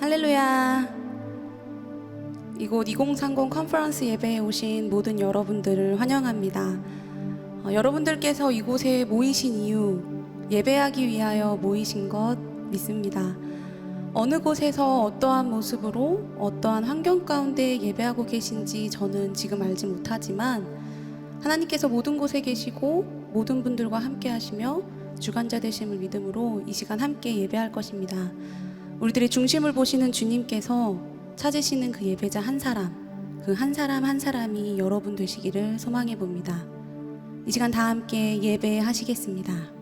할렐루야. 이곳 2030 컨퍼런스 예배에 오신 모든 여러분들을 환영합니다. 여러분들께서 이곳에 모이신 이유, 예배하기 위하여 모이신 것 믿습니다. 어느 곳에서 어떠한 모습으로 어떠한 환경 가운데 예배하고 계신지 저는 지금 알지 못하지만 하나님께서 모든 곳에 계시고 모든 분들과 함께 하시며 주관자 되심을 믿음으로 이 시간 함께 예배할 것입니다. 우리들의 중심을 보시는 주님께서 찾으시는 그 예배자 한 사람, 그 한 사람 한 사람이 여러분 되시기를 소망해 봅니다. 이 시간 다 함께 예배하시겠습니다.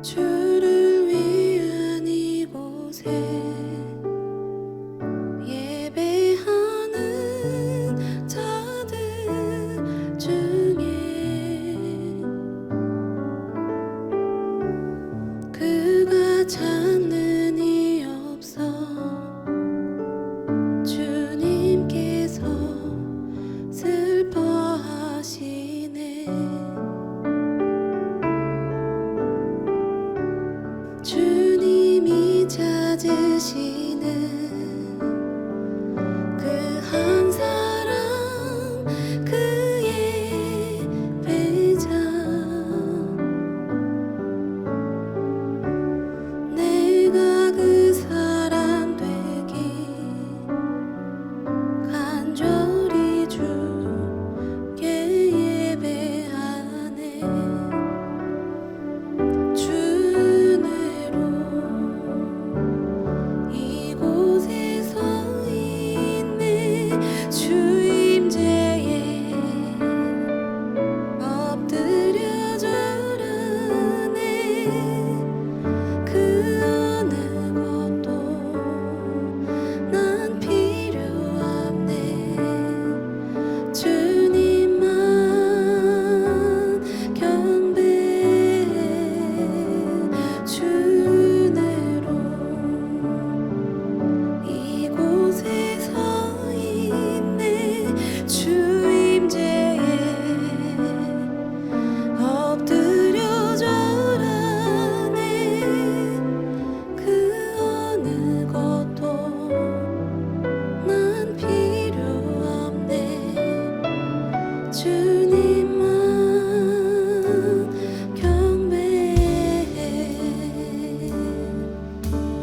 주를 위한 이곳에 예배하는 자들 중에 그가 찾는 이 없어 주님께서 슬퍼하시네. 주님이 찾으시는 그 한 사람, 그의 배자, 내가 그 사람 되기 간절히 주께 예배하네.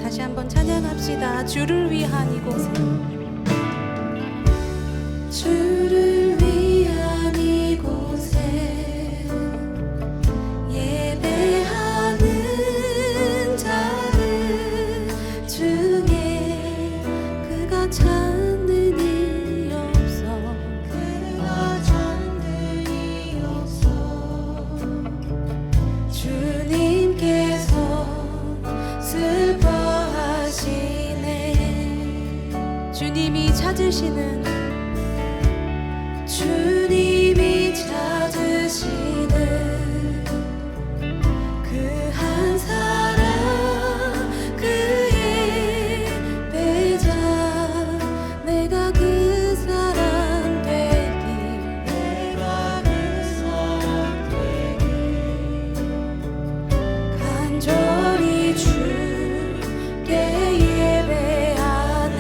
다시 한번 찬양합시다. 주를 위한 이곳에, 주를 위한 이곳에 예배하는 자들 중에 그가 찾는 이 없어, 그가 찾는 이 없어. 주님께서 슬퍼하시네. 주님이 찾으시는, 주님이 찾으시는 그 한 사람, 그의 배자, 내가 그 사람 되기, 내가 그 사람 되기 간절히 주께 예배하네.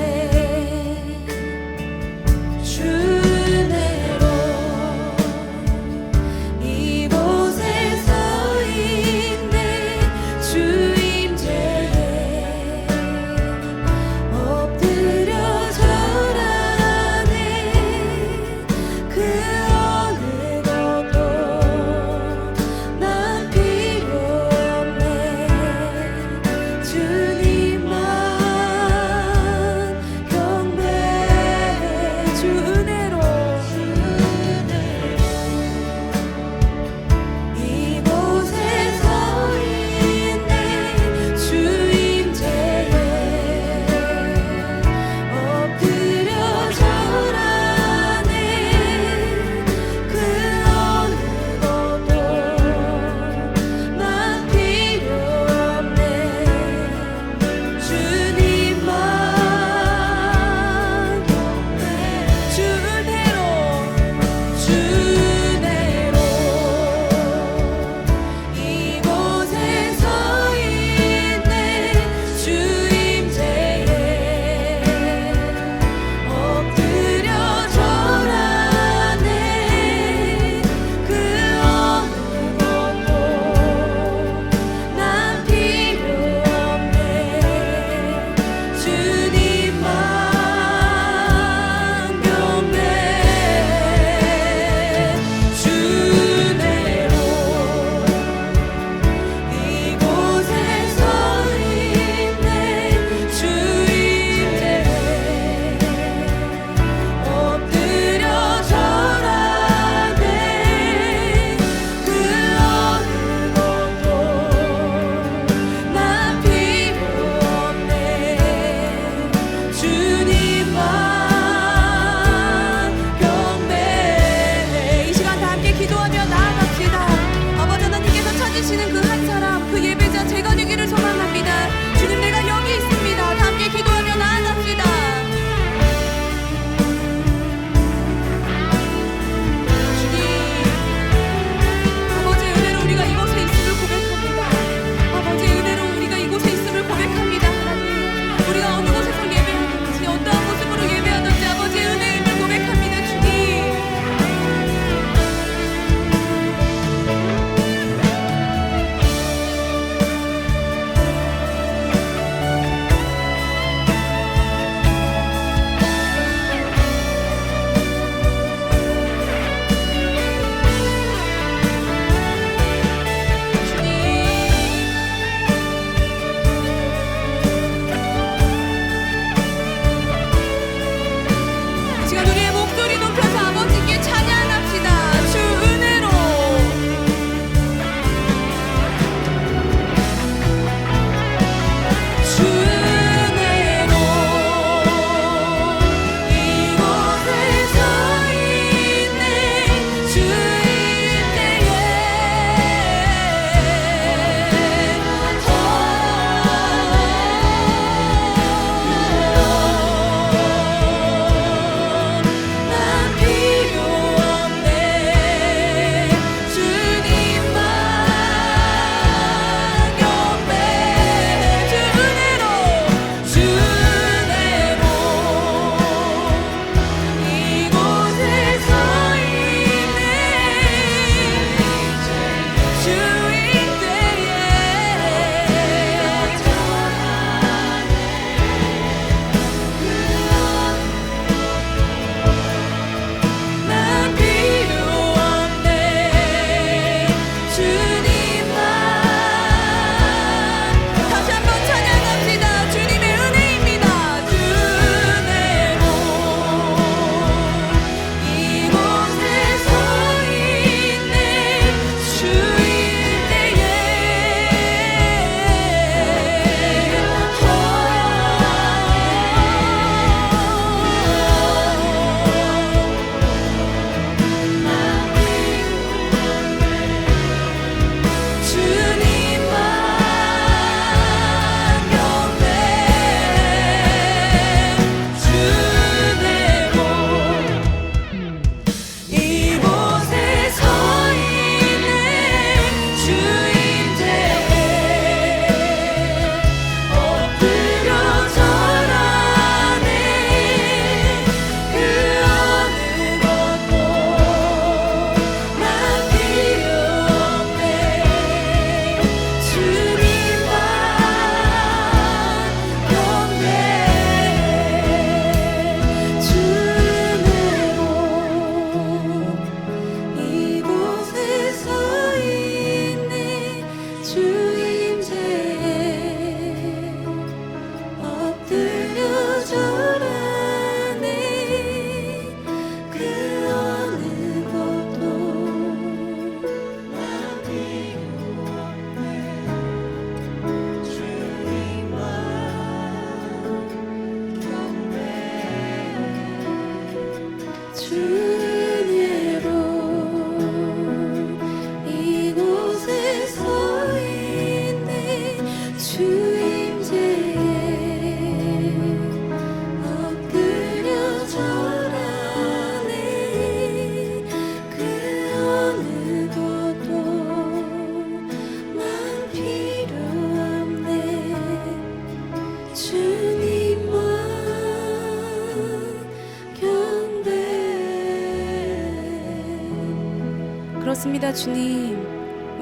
그렇습니다, 주님.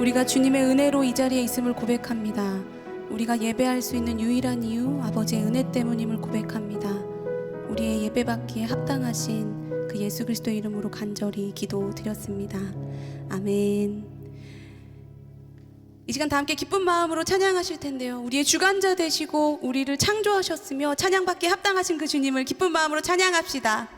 우리가 주님의 은혜로 이 자리에 있음을 고백합니다. 우리가 예배할 수 있는 유일한 이유 아버지의 은혜 때문임을 고백합니다. 우리의 예배받기에 합당하신 그 예수 그리스도의 이름으로 간절히 기도드렸습니다. 아멘. 이 시간 다 함께 기쁜 마음으로 찬양하실 텐데요, 우리의 주관자 되시고 우리를 창조하셨으며 찬양받기에 합당하신 그 주님을 기쁜 마음으로 찬양합시다.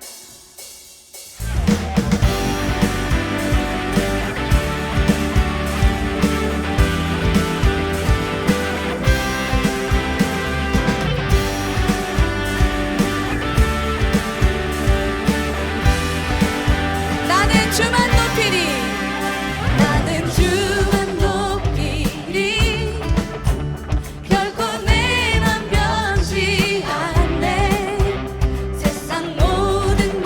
나는 주만 높이리, 나는 주만 높이리, 결코 내 맘 변치 않네. 세상 모든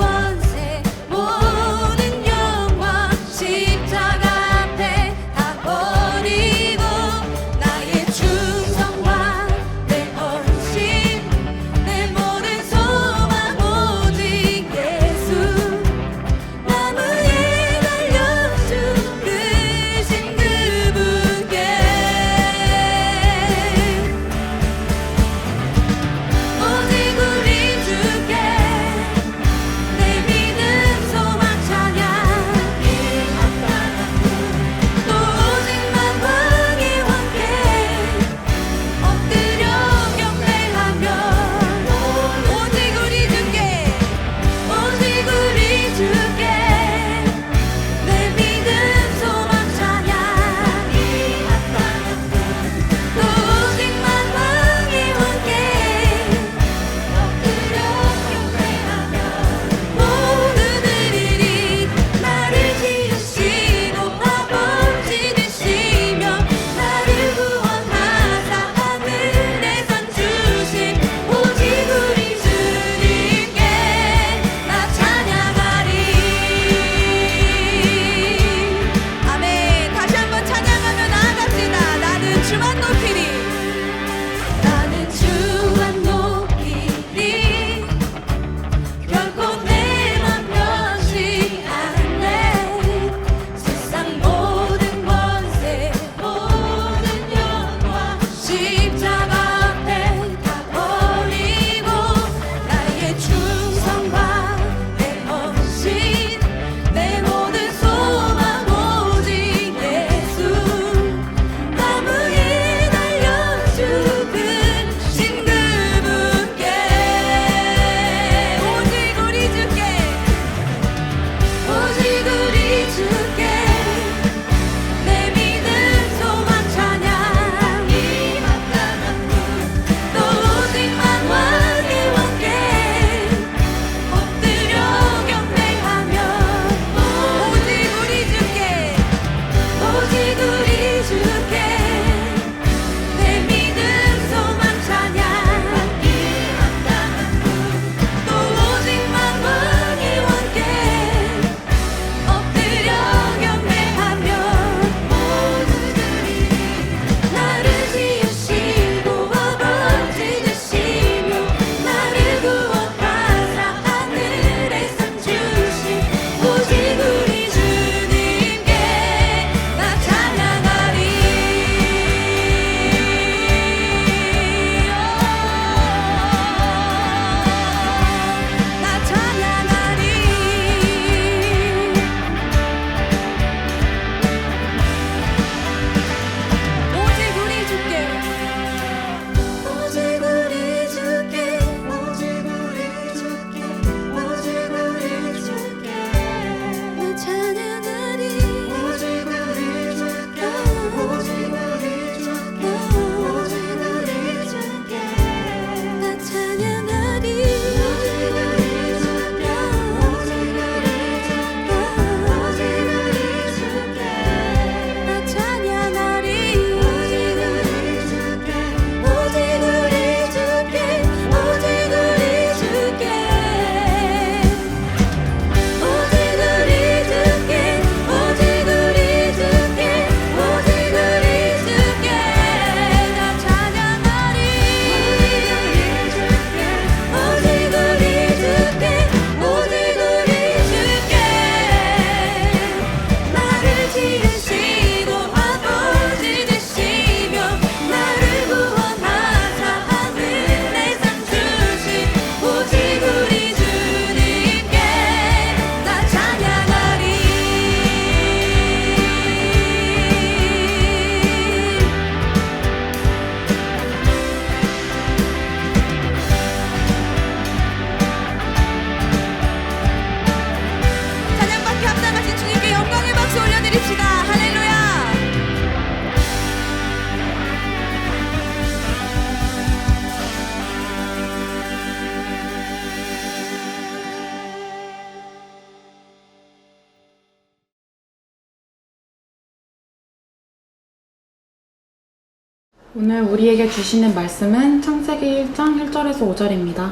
오늘 우리에게 주시는 말씀은 창세기 1장 1절에서 5절입니다.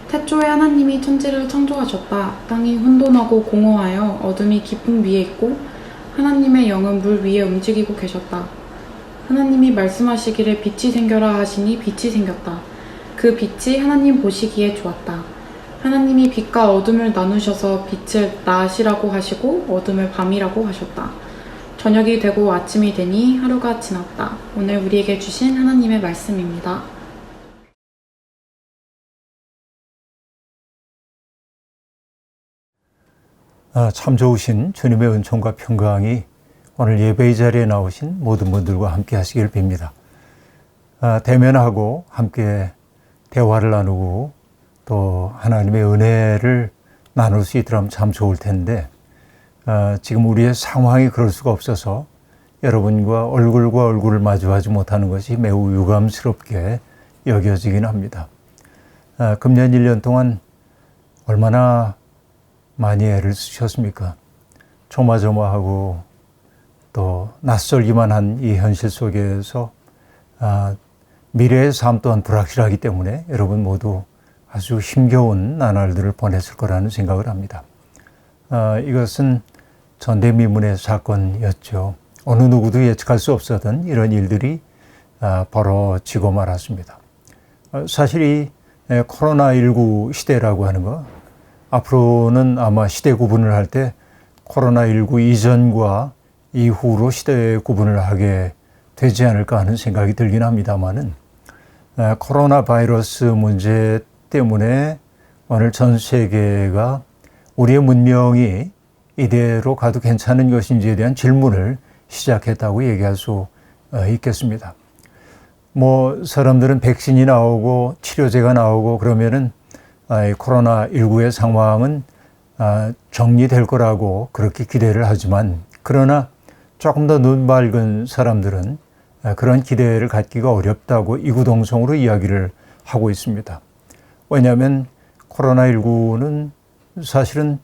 태초에 하나님이 천지를 창조하셨다. 땅이 혼돈하고 공허하여 어둠이 깊은 위에 있고 하나님의 영은 물 위에 움직이고 계셨다. 하나님이 말씀하시기를 빛이 생겨라 하시니 빛이 생겼다. 그 빛이 하나님 보시기에 좋았다. 하나님이 빛과 어둠을 나누셔서 빛을 낮이라고 하시고 어둠을 밤이라고 하셨다. 저녁이 되고 아침이 되니 하루가 지났다. 오늘 우리에게 주신 하나님의 말씀입니다. 참 좋으신 주님의 은총과 평강이 오늘 예배의 자리에 나오신 모든 분들과 함께 하시길 빕니다. 대면하고 함께 대화를 나누고 또 하나님의 은혜를 나눌 수 있더라면 참 좋을 텐데 지금 우리의 상황이 그럴 수가 없어서 여러분과 얼굴과 얼굴을 마주하지 못하는 것이 매우 유감스럽게 여겨지긴 합니다. 금년 1년 동안 얼마나 많이 애를 쓰셨습니까? 조마조마하고 또 낯설기만 한 이 현실 속에서 미래의 삶 또한 불확실하기 때문에 여러분 모두 아주 힘겨운 나날들을 보냈을 거라는 생각을 합니다. 이것은 전대미문의 사건이었죠. 어느 누구도 예측할 수 없었던 이런 일들이 벌어지고 말았습니다. 사실 이 코로나19 시대라고 하는 거 앞으로는 아마 시대 구분을 할 때 코로나19 이전과 이후로 시대 구분을 하게 되지 않을까 하는 생각이 들긴 합니다만은 코로나 바이러스 문제 때문에 오늘 전 세계가 우리의 문명이 이대로 가도 괜찮은 것인지에 대한 질문을 시작했다고 얘기할 수 있겠습니다. 사람들은 백신이 나오고 치료제가 나오고 그러면은 코로나19의 상황은 정리될 거라고 그렇게 기대를 하지만 그러나 조금 더 눈 밝은 사람들은 그런 기대를 갖기가 어렵다고 이구동성으로 이야기를 하고 있습니다. 왜냐하면 코로나19는 사실은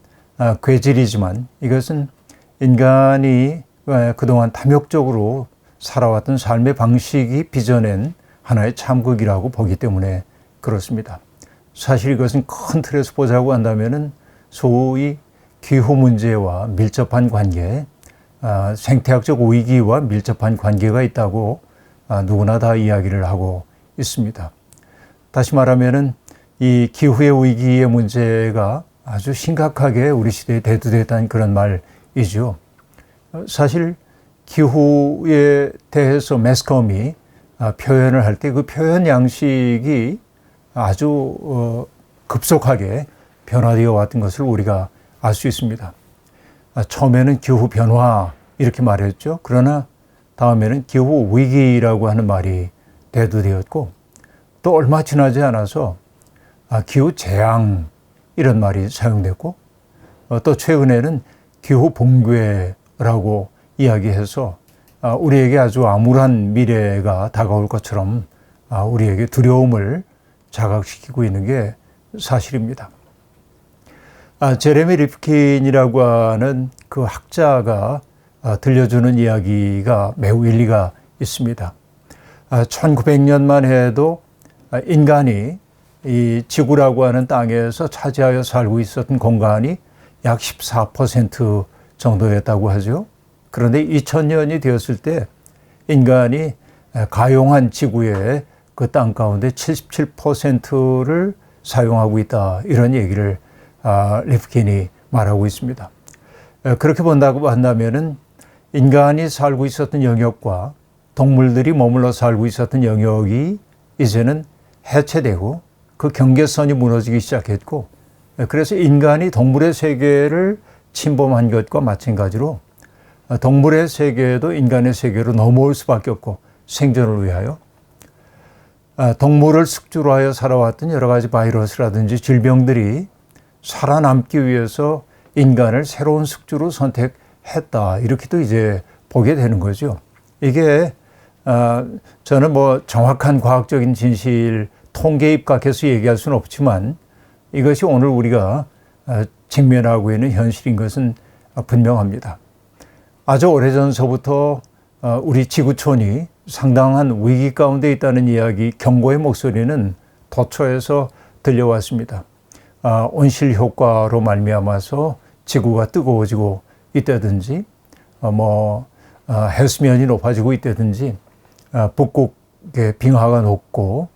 괴질이지만 이것은 인간이 그동안 탐욕적으로 살아왔던 삶의 방식이 빚어낸 하나의 참극이라고 보기 때문에 그렇습니다. 사실 이것은 큰 틀에서 보자고 한다면은 소위 기후 문제와 밀접한 관계, 생태학적 위기와 밀접한 관계가 있다고 누구나 다 이야기를 하고 있습니다. 다시 말하면은 이 기후의 위기의 문제가 아주 심각하게 우리 시대에 대두됐다는 그런 말이죠. 사실 기후에 대해서 매스컴이 표현을 할 때 그 표현 양식이 아주 급속하게 변화되어 왔던 것을 우리가 알 수 있습니다. 처음에는 기후 변화 이렇게 말했죠. 그러나 다음에는 기후 위기라고 하는 말이 대두되었고 또 얼마 지나지 않아서 기후 재앙 이런 말이 사용됐고 또 최근에는 기후 붕괴라고 이야기해서 우리에게 아주 암울한 미래가 다가올 것처럼 우리에게 두려움을 자각시키고 있는 게 사실입니다. 제레미 리프킨이라고 하는 그 학자가 들려주는 이야기가 매우 일리가 있습니다. 1900년만 해도 인간이 이 지구라고 하는 땅에서 차지하여 살고 있었던 공간이 약 14% 정도였다고 하죠. 그런데 2000년이 되었을 때 인간이 가용한 지구의 그 땅 가운데 77%를 사용하고 있다. 이런 얘기를 리프킨이 말하고 있습니다. 그렇게 본다고 한다면은 인간이 살고 있었던 영역과 동물들이 머물러 살고 있었던 영역이 이제는 해체되고 그 경계선이 무너지기 시작했고 그래서 인간이 동물의 세계를 침범한 것과 마찬가지로 동물의 세계도 인간의 세계로 넘어올 수밖에 없고 생존을 위하여 동물을 숙주로 하여 살아왔던 여러 가지 바이러스라든지 질병들이 살아남기 위해서 인간을 새로운 숙주로 선택했다. 이렇게도 이제 보게 되는 거죠. 이게 저는 정확한 과학적인 진실, 통계에 입각해서 얘기할 수는 없지만 이것이 오늘 우리가 직면하고 있는 현실인 것은 분명합니다. 아주 오래전서부터 우리 지구촌이 상당한 위기 가운데 있다는 이야기, 경고의 목소리는 도처에서 들려왔습니다. 온실 효과로 말미암아서 지구가 뜨거워지고 있다든지, 해수면이 높아지고 있다든지, 북극의 빙하가 녹고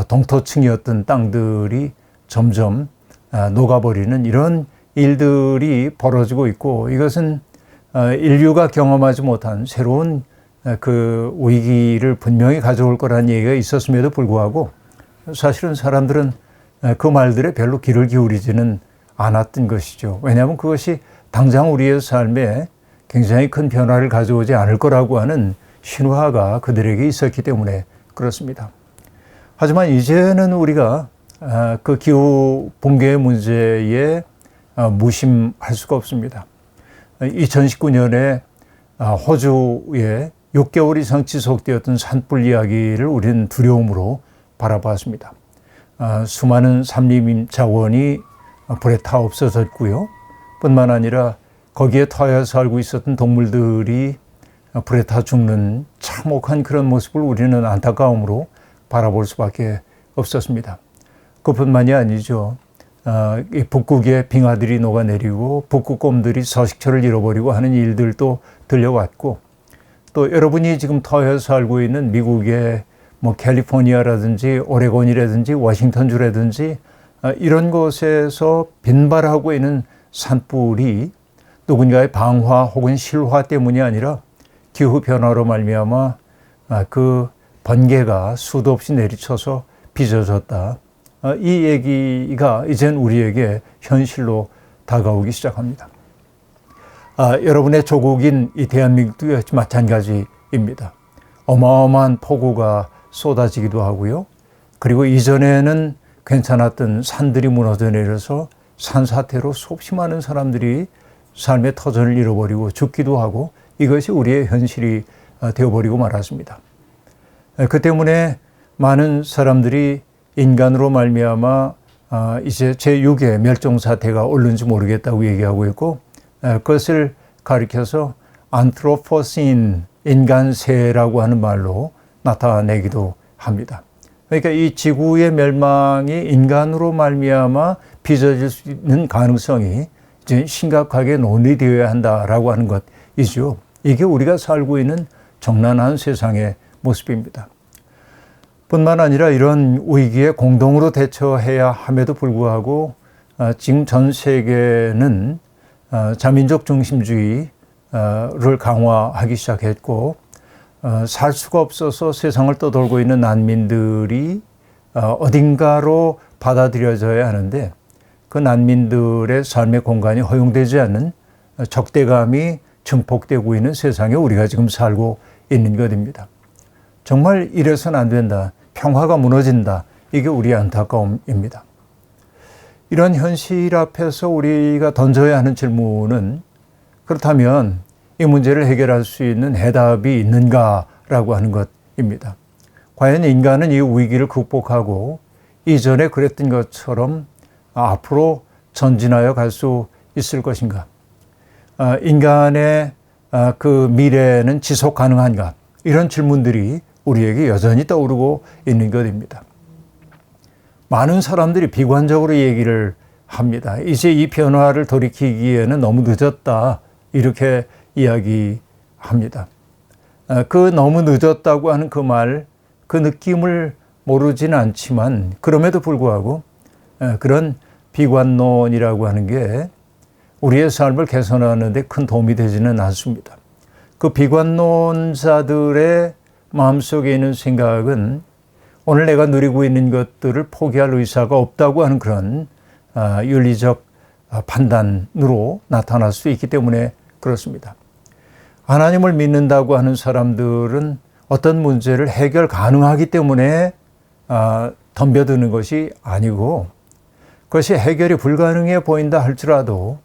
동토층이었던 땅들이 점점 녹아버리는 이런 일들이 벌어지고 있고, 이것은 인류가 경험하지 못한 새로운 그 위기를 분명히 가져올 거라는 얘기가 있었음에도 불구하고 사실은 사람들은 그 말들에 별로 귀를 기울이지는 않았던 것이죠. 왜냐하면 그것이 당장 우리의 삶에 굉장히 큰 변화를 가져오지 않을 거라고 하는 신화가 그들에게 있었기 때문에 그렇습니다. 하지만 이제는 우리가 그 기후 붕괴 문제에 무심할 수가 없습니다. 2019년에 호주에 6개월 이상 지속되었던 산불 이야기를 우리는 두려움으로 바라봤습니다. 수많은 산림 자원이 불에 타 없어졌고요. 뿐만 아니라 거기에 터여 살고 있었던 동물들이 불에 타 죽는 참혹한 그런 모습을 우리는 안타까움으로 바라볼 수밖에 없었습니다. 그뿐만이 아니죠. 이 북극의 빙하들이 녹아내리고 북극곰들이 서식처를 잃어버리고 하는 일들도 들려왔고, 또 여러분이 지금 터여 살고 있는 미국의 캘리포니아라든지 오레곤이라든지 워싱턴주라든지 이런 곳에서 빈발하고 있는 산불이 누군가의 방화 혹은 실화 때문이 아니라 기후변화로 말미암아 그 번개가 수도 없이 내리쳐서 빚어졌다. 이 얘기가 이젠 우리에게 현실로 다가오기 시작합니다. 여러분의 조국인 이 대한민국도 역시 마찬가지입니다. 어마어마한 폭우가 쏟아지기도 하고요. 그리고 이전에는 괜찮았던 산들이 무너져 내려서 산사태로 수없이 많은 사람들이 삶의 터전을 잃어버리고 죽기도 하고, 이것이 우리의 현실이 되어버리고 말았습니다. 그 때문에 많은 사람들이 인간으로 말미암아 이제 제6의 멸종사태가 오는지 모르겠다고 얘기하고 있고, 그것을 가리켜서 안트로포신, 인간세라고 하는 말로 나타내기도 합니다. 그러니까 이 지구의 멸망이 인간으로 말미암아 빚어질 수 있는 가능성이 이제 심각하게 논의되어야 한다라고 하는 것이죠. 이게 우리가 살고 있는 정난한 세상의 모습입니다. 뿐만 아니라 이런 위기에 공동으로 대처해야 함에도 불구하고 지금 전 세계는 자민족 중심주의를 강화하기 시작했고, 살 수가 없어서 세상을 떠돌고 있는 난민들이 어딘가로 받아들여져야 하는데, 그 난민들의 삶의 공간이 허용되지 않는 적대감이 증폭되고 있는 세상에 우리가 지금 살고 있는 것입니다. 정말 이래서는 안 된다. 평화가 무너진다. 이게 우리의 안타까움입니다. 이런 현실 앞에서 우리가 던져야 하는 질문은, 그렇다면 이 문제를 해결할 수 있는 해답이 있는가라고 하는 것입니다. 과연 인간은 이 위기를 극복하고 이전에 그랬던 것처럼 앞으로 전진하여 갈 수 있을 것인가? 인간의 그 미래는 지속 가능한가? 이런 질문들이 우리에게 여전히 떠오르고 있는 것입니다. 많은 사람들이 비관적으로 얘기를 합니다. 이제 이 변화를 돌이키기에는 너무 늦었다. 이렇게 이야기합니다. 그 너무 늦었다고 하는 그 말, 그 느낌을 모르지는 않지만, 그럼에도 불구하고 그런 비관론이라고 하는 게 우리의 삶을 개선하는 데 큰 도움이 되지는 않습니다. 그 비관론자들의 마음속에 있는 생각은 오늘 내가 누리고 있는 것들을 포기할 의사가 없다고 하는 그런 윤리적 판단으로 나타날 수 있기 때문에 그렇습니다. 하나님을 믿는다고 하는 사람들은 어떤 문제를 해결 가능하기 때문에 덤벼드는 것이 아니고, 그것이 해결이 불가능해 보인다 할지라도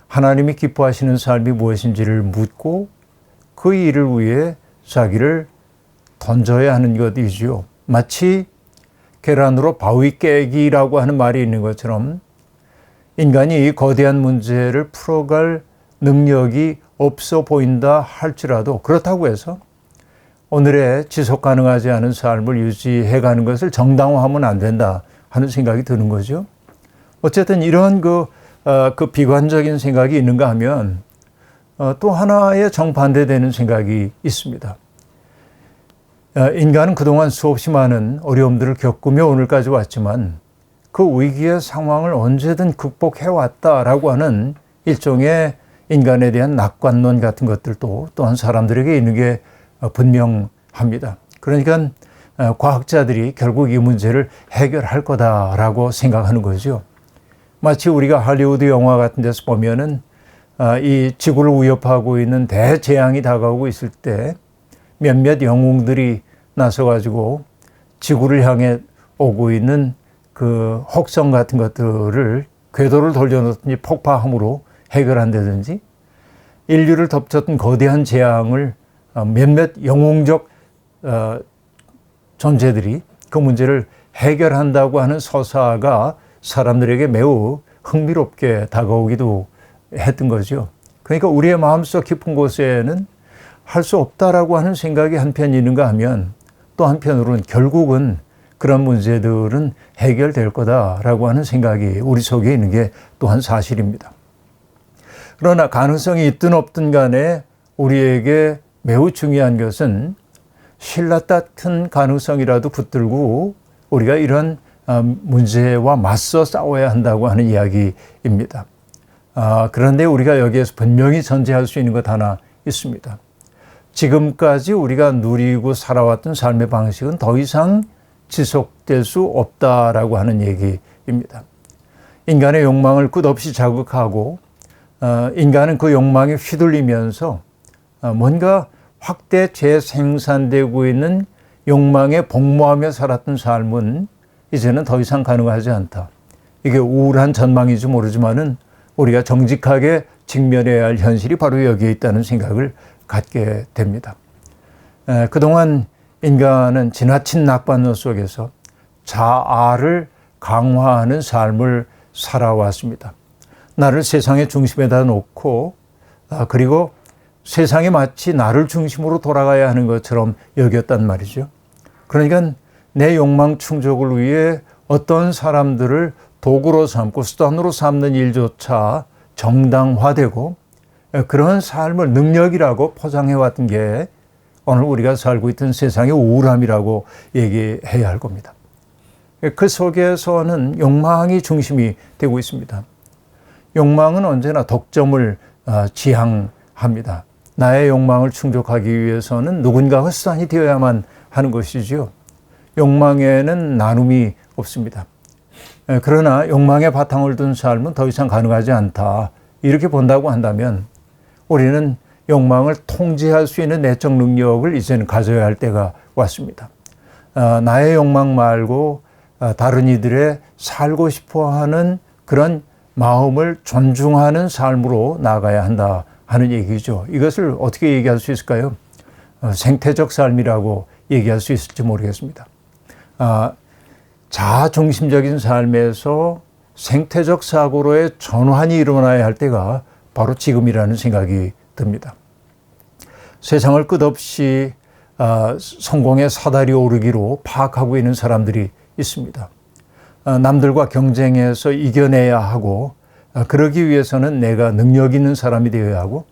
하나님이 기뻐하시는 삶이 무엇인지를 묻고 그 일을 위해 자기를 던져야 하는 것이지요. 마치 계란으로 바위 깨기라고 하는 말이 있는 것처럼 인간이 이 거대한 문제를 풀어갈 능력이 없어 보인다 할지라도, 그렇다고 해서 오늘의 지속 가능하지 않은 삶을 유지해 가는 것을 정당화하면 안 된다 하는 생각이 드는 거죠. 어쨌든 이런 그 비관적인 생각이 있는가 하면 또 하나의 정반대되는 생각이 있습니다. 인간은 그동안 수없이 많은 어려움들을 겪으며 오늘까지 왔지만 그 위기의 상황을 언제든 극복해 왔다라고 하는 일종의 인간에 대한 낙관론 같은 것들도 또한 사람들에게 있는 게 분명합니다. 그러니까 과학자들이 결국 이 문제를 해결할 거다라고 생각하는 거죠. 마치 우리가 할리우드 영화 같은 데서 보면은 이 지구를 위협하고 있는 대재앙이 다가오고 있을 때 몇몇 영웅들이 나서가지고 지구를 향해 오고 있는 그 혹성 같은 것들을 궤도를 돌려놓든지 폭파함으로 해결한다든지 인류를 덮쳤던 거대한 재앙을 몇몇 영웅적 존재들이 그 문제를 해결한다고 하는 서사가 사람들에게 매우 흥미롭게 다가오기도 했던 거죠. 그러니까 우리의 마음속 깊은 곳에는 할 수 없다라고 하는 생각이 한편 있는가 하면 또 한편으로는 결국은 그런 문제들은 해결될 거다라고 하는 생각이 우리 속에 있는 게 또한 사실입니다. 그러나 가능성이 있든 없든 간에 우리에게 매우 중요한 것은 신라 같은 가능성이라도 붙들고 우리가 이런 문제와 맞서 싸워야 한다고 하는 이야기입니다. 그런데 우리가 여기에서 분명히 전제할 수 있는 것 하나 있습니다. 지금까지 우리가 누리고 살아왔던 삶의 방식은 더 이상 지속될 수 없다라고 하는 얘기입니다. 인간의 욕망을 끝없이 자극하고 인간은 그 욕망에 휘둘리면서 뭔가 확대 재생산되고 있는 욕망에 복무하며 살았던 삶은 이제는 더 이상 가능하지 않다. 이게 우울한 전망인지 모르지만은 우리가 정직하게 직면해야 할 현실이 바로 여기에 있다는 생각을 갖게 됩니다. 그동안 인간은 지나친 낙관론 속에서 자아를 강화하는 삶을 살아왔습니다. 나를 세상의 중심에다 놓고 그리고 세상이 마치 나를 중심으로 돌아가야 하는 것처럼 여겼단 말이죠. 그러니까 내 욕망 충족을 위해 어떤 사람들을 도구로 삼고 수단으로 삼는 일조차 정당화되고 그런 삶을 능력이라고 포장해왔던 게 오늘 우리가 살고 있던 세상의 우울함이라고 얘기해야 할 겁니다. 그 속에서는 욕망이 중심이 되고 있습니다. 욕망은 언제나 독점을 지향합니다. 나의 욕망을 충족하기 위해서는 누군가가 수단이 되어야만 하는 것이지요. 욕망에는 나눔이 없습니다. 그러나 욕망의 바탕을 둔 삶은 더 이상 가능하지 않다. 이렇게 본다고 한다면 우리는 욕망을 통제할 수 있는 내적 능력을 이제는 가져야 할 때가 왔습니다. 나의 욕망 말고 다른 이들의 살고 싶어하는 그런 마음을 존중하는 삶으로 나아가야 한다 하는 얘기죠. 이것을 어떻게 얘기할 수 있을까요? 생태적 삶이라고 얘기할 수 있을지 모르겠습니다. 자아중심적인 삶에서 생태적 사고로의 전환이 일어나야 할 때가 바로 지금이라는 생각이 듭니다. 세상을 끝없이 성공의 사다리 오르기로 파악하고 있는 사람들이 있습니다. 남들과 경쟁해서 이겨내야 하고 그러기 위해서는 내가 능력 있는 사람이 되어야 하고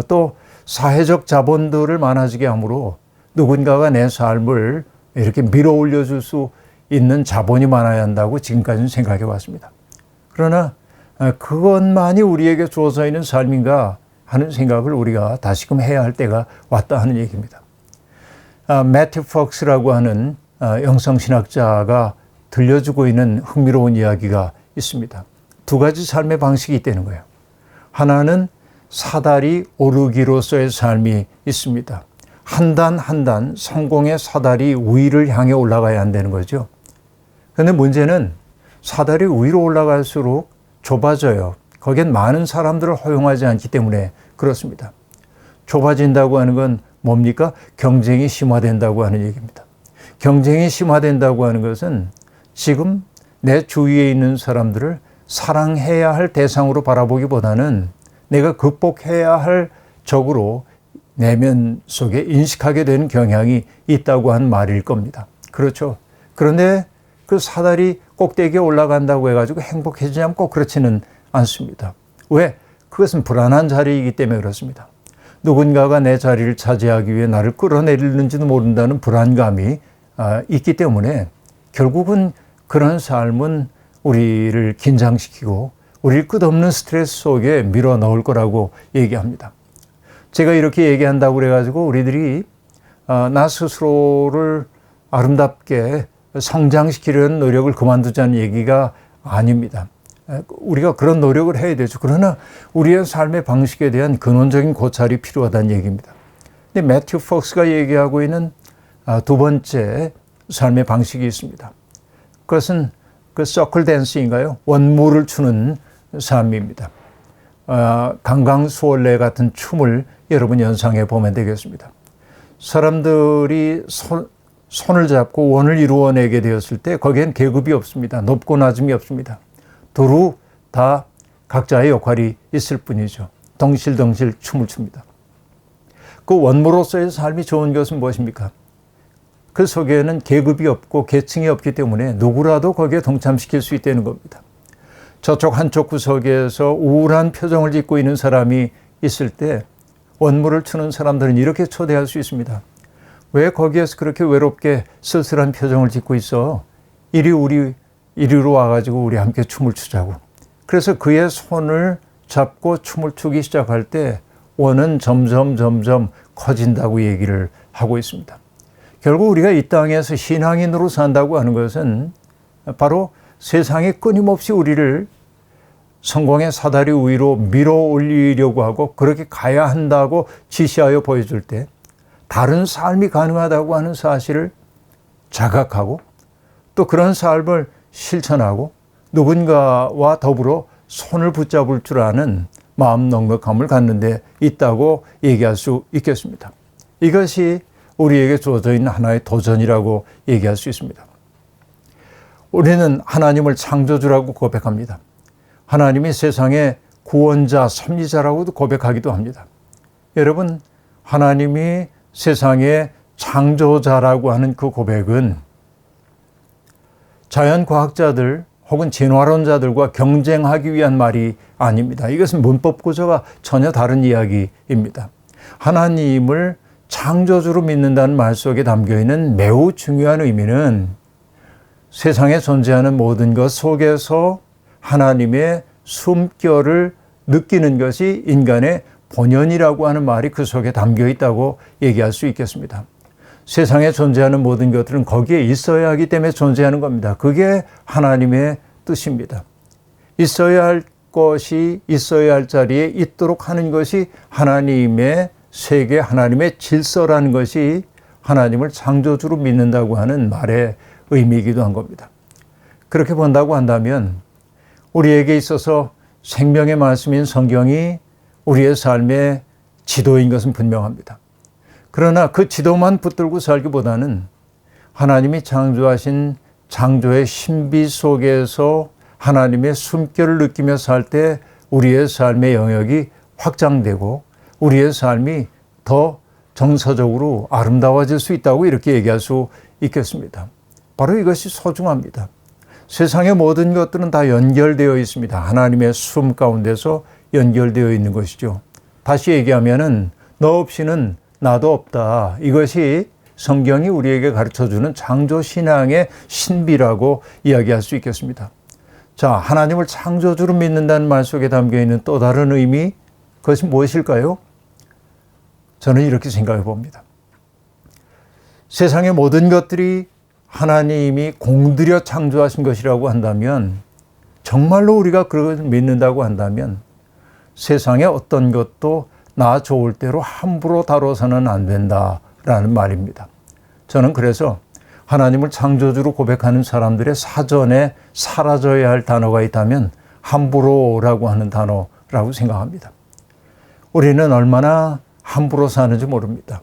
또 사회적 자본들을 많아지게 하므로 누군가가 내 삶을 이렇게 밀어 올려줄 수 있는 자본이 많아야 한다고 지금까지는 생각해 왔습니다. 그러나 그것만이 우리에게 주어져 있는 삶인가 하는 생각을 우리가 다시금 해야 할 때가 왔다 하는 얘기입니다. 매튜 폭스라고 하는 영성신학자가 들려주고 있는 흥미로운 이야기가 있습니다. 두 가지 삶의 방식이 있다는 거예요. 하나는 사다리 오르기로서의 삶이 있습니다. 한 단 한 단 성공의 사다리 위를 향해 올라가야 한다는 거죠. 그런데 문제는 사다리 위로 올라갈수록 좁아져요. 거기엔 많은 사람들을 허용하지 않기 때문에 그렇습니다. 좁아진다고 하는 건 뭡니까? 경쟁이 심화된다고 하는 얘기입니다. 경쟁이 심화된다고 하는 것은 지금 내 주위에 있는 사람들을 사랑해야 할 대상으로 바라보기보다는 내가 극복해야 할 적으로 내면 속에 인식하게 되는 경향이 있다고 한 말일 겁니다. 그렇죠. 그런데 그 사다리 꼭대기에 올라간다고 해가지고 행복해지냐면 꼭 그렇지는 않습니다. 왜? 그것은 불안한 자리이기 때문에 그렇습니다. 누군가가 내 자리를 차지하기 위해 나를 끌어내리는지도 모른다는 불안감이 있기 때문에 결국은 그런 삶은 우리를 긴장시키고 우리를 끝없는 스트레스 속에 밀어 넣을 거라고 얘기합니다. 제가 이렇게 얘기한다고 그래가지고 우리들이 나 스스로를 아름답게 성장시키려는 노력을 그만두자는 얘기가 아닙니다. 우리가 그런 노력을 해야 되죠. 그러나 우리의 삶의 방식에 대한 근원적인 고찰이 필요하다는 얘기입니다. 근데 매튜 폭스가 얘기하고 있는 두 번째 삶의 방식이 있습니다. 그것은 그 서클 댄스인가요? 원무를 추는 삶입니다. 강강수월래 같은 춤을 여러분 연상해 보면 되겠습니다. 사람들이 손을 잡고 원을 이루어내게 되었을 때 거기엔 계급이 없습니다. 높고 낮음이 없습니다. 두루 다 각자의 역할이 있을 뿐이죠. 덩실덩실 춤을 춥니다. 그 원무로서의 삶이 좋은 것은 무엇입니까? 그 속에는 계급이 없고 계층이 없기 때문에 누구라도 거기에 동참시킬 수 있다는 겁니다. 저쪽 한쪽 구석에서 우울한 표정을 짓고 있는 사람이 있을 때 원무를 추는 사람들은 이렇게 초대할 수 있습니다. 왜 거기에서 그렇게 외롭게 쓸쓸한 표정을 짓고 있어? 이리로 와가지고 우리 함께 춤을 추자고. 그래서 그의 손을 잡고 춤을 추기 시작할 때 원은 점점 커진다고 얘기를 하고 있습니다. 결국 우리가 이 땅에서 신앙인으로 산다고 하는 것은 바로 세상에 끊임없이 우리를 성공의 사다리 위로 밀어 올리려고 하고 그렇게 가야 한다고 지시하여 보여줄 때 다른 삶이 가능하다고 하는 사실을 자각하고 또 그런 삶을 실천하고 누군가와 더불어 손을 붙잡을 줄 아는 마음 넉넉함을 갖는 데 있다고 얘기할 수 있겠습니다. 이것이 우리에게 주어져 있는 하나의 도전이라고 얘기할 수 있습니다. 우리는 하나님을 창조주라고 고백합니다. 하나님이 세상의 구원자, 섭리자라고도 고백하기도 합니다. 여러분, 하나님이 세상의 창조자라고 하는 그 고백은 자연과학자들 혹은 진화론자들과 경쟁하기 위한 말이 아닙니다. 이것은 문법 구조가 전혀 다른 이야기입니다. 하나님을 창조주로 믿는다는 말 속에 담겨있는 매우 중요한 의미는 세상에 존재하는 모든 것 속에서 하나님의 숨결을 느끼는 것이 인간의 본연이라고 하는 말이 그 속에 담겨 있다고 얘기할 수 있겠습니다. 세상에 존재하는 모든 것들은 거기에 있어야 하기 때문에 존재하는 겁니다. 그게 하나님의 뜻입니다. 있어야 할 것이 있어야 할 자리에 있도록 하는 것이 하나님의 세계, 하나님의 질서라는 것이 하나님을 창조주로 믿는다고 하는 말의 의미이기도 한 겁니다. 그렇게 본다고 한다면 우리에게 있어서 생명의 말씀인 성경이 우리의 삶의 지도인 것은 분명합니다. 그러나 그 지도만 붙들고 살기보다는 하나님이 창조하신 창조의 신비 속에서 하나님의 숨결을 느끼며 살 때 우리의 삶의 영역이 확장되고 우리의 삶이 더 정서적으로 아름다워질 수 있다고 이렇게 얘기할 수 있겠습니다. 바로 이것이 소중합니다. 세상의 모든 것들은 다 연결되어 있습니다. 하나님의 숨 가운데서 연결되어 있는 것이죠. 다시 얘기하면은 너 없이는 나도 없다. 이것이 성경이 우리에게 가르쳐주는 창조신앙의 신비라고 이야기할 수 있겠습니다. 자, 하나님을 창조주로 믿는다는 말 속에 담겨있는 또 다른 의미, 그것이 무엇일까요? 저는 이렇게 생각해 봅니다. 세상의 모든 것들이 하나님이 공들여 창조하신 것이라고 한다면, 정말로 우리가 그걸 믿는다고 한다면 세상의 어떤 것도 나 좋을 대로 함부로 다뤄서는 안 된다라는 말입니다. 저는 그래서 하나님을 창조주로 고백하는 사람들의 사전에 사라져야 할 단어가 있다면 함부로라고 하는 단어라고 생각합니다. 우리는 얼마나 함부로 사는지 모릅니다.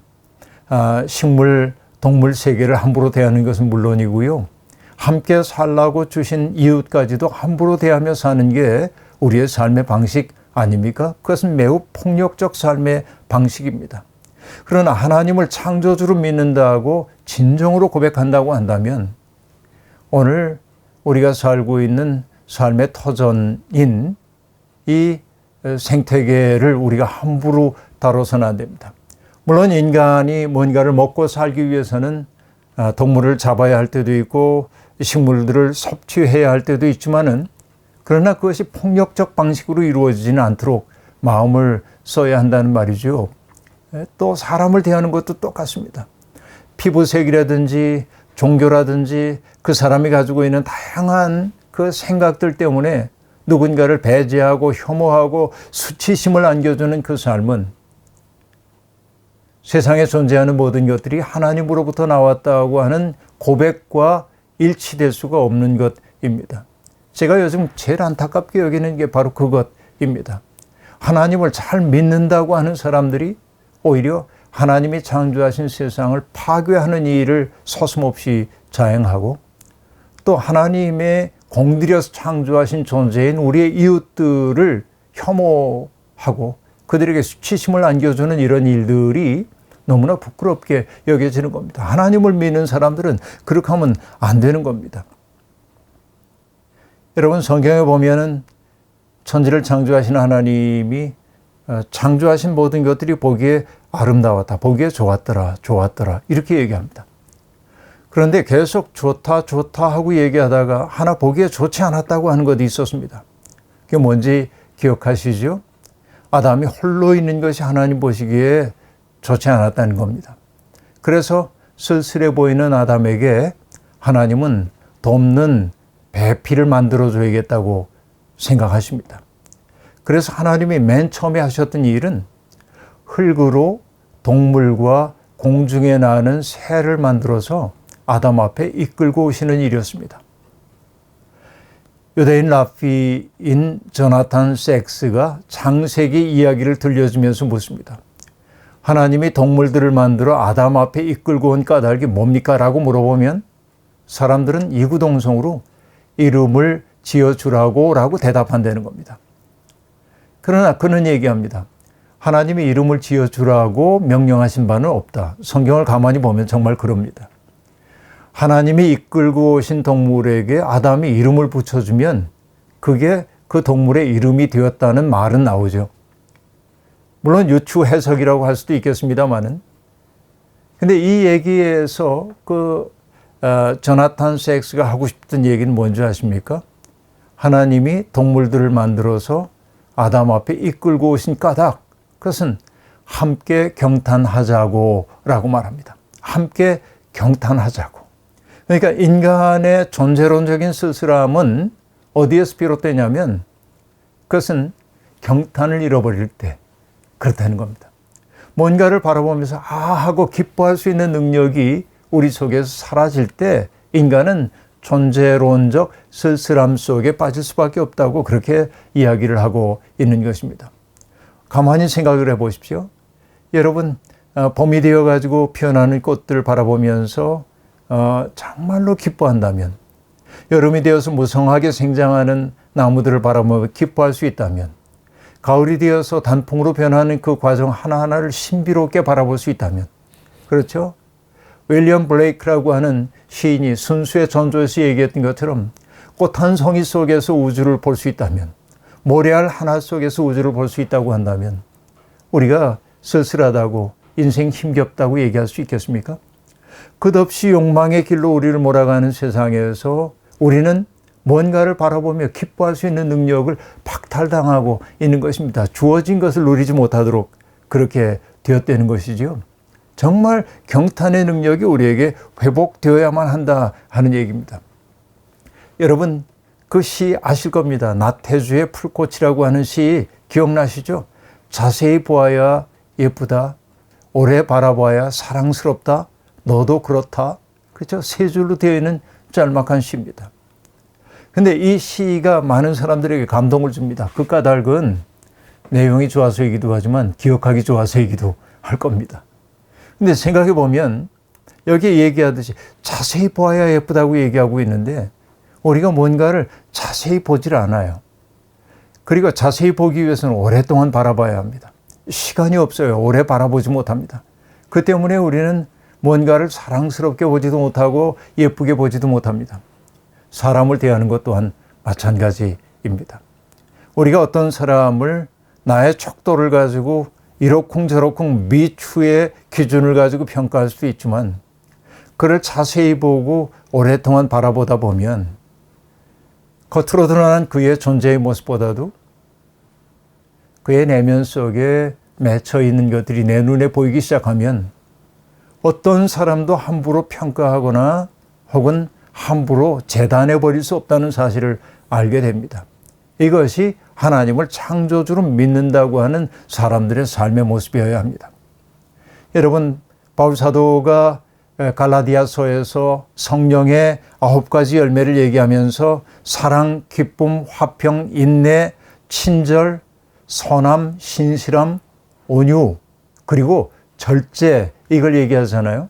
식물, 동물 세계를 함부로 대하는 것은 물론이고요. 함께 살라고 주신 이웃까지도 함부로 대하며 사는 게 우리의 삶의 방식 아닙니까? 그것은 매우 폭력적 삶의 방식입니다. 그러나 하나님을 창조주로 믿는다고 진정으로 고백한다고 한다면 오늘 우리가 살고 있는 삶의 터전인 이 생태계를 우리가 함부로 다뤄서는 안 됩니다. 물론 인간이 뭔가를 먹고 살기 위해서는 동물을 잡아야 할 때도 있고 식물들을 섭취해야 할 때도 있지만은 그러나 그것이 폭력적 방식으로 이루어지지는 않도록 마음을 써야 한다는 말이죠. 또 사람을 대하는 것도 똑같습니다. 피부색이라든지 종교라든지 그 사람이 가지고 있는 다양한 그 생각들 때문에 누군가를 배제하고 혐오하고 수치심을 안겨주는 그 삶은 세상에 존재하는 모든 것들이 하나님으로부터 나왔다고 하는 고백과 일치될 수가 없는 것입니다. 제가 요즘 제일 안타깝게 여기는 게 바로 그것입니다. 하나님을 잘 믿는다고 하는 사람들이 오히려 하나님이 창조하신 세상을 파괴하는 일을 서슴없이 자행하고 또 하나님의 공들여서 창조하신 존재인 우리의 이웃들을 혐오하고 그들에게 수치심을 안겨주는 이런 일들이 너무나 부끄럽게 여겨지는 겁니다. 하나님을 믿는 사람들은 그렇게 하면 안 되는 겁니다. 여러분 성경에 보면은 천지를 창조하신 하나님이 창조하신 모든 것들이 보기에 아름다웠다, 보기에 좋았더라 이렇게 얘기합니다. 그런데 계속 좋다 하고 얘기하다가 하나 보기에 좋지 않았다고 하는 것이 있었습니다. 그게 뭔지 기억하시죠? 아담이 홀로 있는 것이 하나님 보시기에 좋지 않았다는 겁니다. 그래서 쓸쓸해 보이는 아담에게 하나님은 돕는 배필을 만들어줘야겠다고 생각하십니다. 그래서 하나님이 맨 처음에 하셨던 일은 흙으로 동물과 공중에 나는 새를 만들어서 아담 앞에 이끌고 오시는 일이었습니다. 유대인 랍비인 조나탄 섹스가 창세기 이야기를 들려주면서 묻습니다. 하나님이 동물들을 만들어 아담 앞에 이끌고 온 까닭이 뭡니까? 라고 물어보면 사람들은 이구동성으로 이름을 지어주라고 라고 대답한다는 겁니다. 그러나 그는 얘기합니다. 하나님이 이름을 지어주라고 명령하신 바는 없다. 성경을 가만히 보면 정말 그럽니다. 하나님이 이끌고 오신 동물에게 아담이 이름을 붙여주면 그게 그 동물의 이름이 되었다는 말은 나오죠. 물론 유추 해석이라고 할 수도 있겠습니다만은. 근데 이 얘기에서 조나탄 섹스가 하고 싶던 얘기는 뭔지 아십니까? 하나님이 동물들을 만들어서 아담 앞에 이끌고 오신 까닭, 그것은 함께 경탄하자고 라고 말합니다. 함께 경탄하자고. 그러니까 인간의 존재론적인 쓸쓸함은 어디에서 비롯되냐면 그것은 경탄을 잃어버릴 때 그렇다는 겁니다. 뭔가를 바라보면서 하고 기뻐할 수 있는 능력이 우리 속에서 사라질 때 인간은 존재론적 쓸쓸함 속에 빠질 수밖에 없다고 그렇게 이야기를 하고 있는 것입니다. 가만히 생각을 해보십시오. 여러분 봄이 되어가지고 피어나는 꽃들을 바라보면서 정말로 기뻐한다면, 여름이 되어서 무성하게 생장하는 나무들을 바라보며 기뻐할 수 있다면, 가을이 되어서 단풍으로 변하는 그 과정 하나하나를 신비롭게 바라볼 수 있다면, 그렇죠? 윌리엄 블레이크라고 하는 시인이 순수의 전조에서 얘기했던 것처럼 꽃 한 송이 속에서 우주를 볼 수 있다면, 모래알 하나 속에서 우주를 볼 수 있다고 한다면 우리가 쓸쓸하다고 인생 힘겹다고 얘기할 수 있겠습니까? 끝없이 욕망의 길로 우리를 몰아가는 세상에서 우리는 뭔가를 바라보며 기뻐할 수 있는 능력을 박탈당하고 있는 것입니다. 주어진 것을 누리지 못하도록 그렇게 되었다는 것이죠. 정말 경탄의 능력이 우리에게 회복되어야만 한다 하는 얘기입니다. 여러분 그 시 아실 겁니다. 나태주의 풀꽃이라고 하는 시 기억나시죠? 자세히 보아야 예쁘다. 오래 바라봐야 사랑스럽다. 너도 그렇다. 그렇죠? 세 줄로 되어 있는 짤막한 시입니다. 근데 이 시가 많은 사람들에게 감동을 줍니다. 그 까닭은 내용이 좋아서이기도 하지만 기억하기 좋아서이기도 할 겁니다. 근데 생각해 보면 여기에 얘기하듯이 자세히 보아야 예쁘다고 얘기하고 있는데 우리가 뭔가를 자세히 보질 않아요. 그리고 자세히 보기 위해서는 오랫동안 바라봐야 합니다. 시간이 없어요. 오래 바라보지 못합니다. 그 때문에 우리는 뭔가를 사랑스럽게 보지도 못하고 예쁘게 보지도 못합니다. 사람을 대하는 것 또한 마찬가지입니다. 우리가 어떤 사람을 나의 척도를 가지고 이러쿵저러쿵 미추의 기준을 가지고 평가할 수도 있지만 그를 자세히 보고 오랫동안 바라보다 보면 겉으로 드러난 그의 존재의 모습보다도 그의 내면 속에 맺혀 있는 것들이 내 눈에 보이기 시작하면 어떤 사람도 함부로 평가하거나 혹은 함부로 재단해 버릴 수 없다는 사실을 알게 됩니다. 이것이 하나님을 창조주로 믿는다고 하는 사람들의 삶의 모습이어야 합니다. 여러분, 바울 사도가 갈라디아서에서 성령의 9가지 열매를 얘기하면서 사랑, 기쁨, 화평, 인내, 친절, 선함, 신실함, 온유, 그리고 절제, 이걸 얘기하잖아요.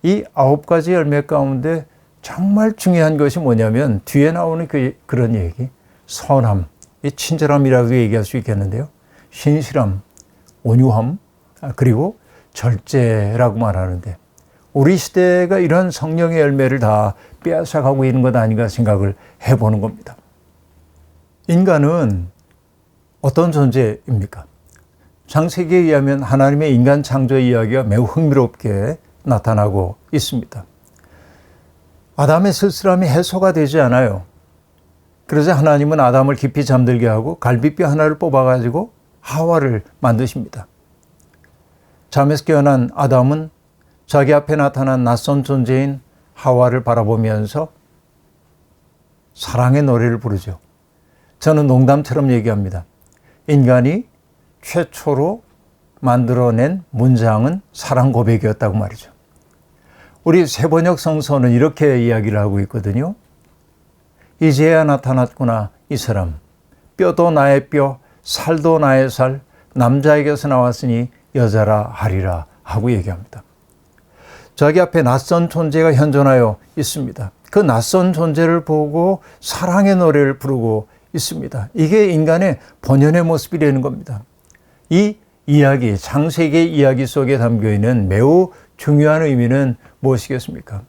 이 9가지 열매 가운데 정말 중요한 것이 뭐냐면 뒤에 나오는 그런 얘기, 선함, 이 친절함이라고 얘기할 수 있겠는데요. 신실함, 온유함, 그리고 절제라고 말하는데 우리 시대가 이런 성령의 열매를 다 빼앗아가고 있는 것 아닌가 생각을 해보는 겁니다. 인간은 어떤 존재입니까? 창세기에 의하면 하나님의 인간 창조 이야기가 매우 흥미롭게 나타나고 있습니다. 아담의 쓸쓸함이 해소가 되지 않아요. 그래서 하나님은 아담을 깊이 잠들게 하고 갈비뼈 하나를 뽑아가지고 하와를 만드십니다. 잠에서 깨어난 아담은 자기 앞에 나타난 낯선 존재인 하와를 바라보면서 사랑의 노래를 부르죠. 저는 농담처럼 얘기합니다. 인간이 최초로 만들어낸 문장은 사랑 고백이었다고 말이죠. 우리 세번역 성서는 이렇게 이야기를 하고 있거든요. 이제야 나타났구나 이 사람. 뼈도 나의 뼈, 살도 나의 살, 남자에게서 나왔으니 여자라 하리라 하고 얘기합니다. 자기 앞에 낯선 존재가 현존하여 있습니다. 그 낯선 존재를 보고 사랑의 노래를 부르고 있습니다. 이게 인간의 본연의 모습이라는 겁니다. 이 이야기, 창세기 이야기 속에 담겨있는 매우 중요한 의미는 무엇이겠습니까?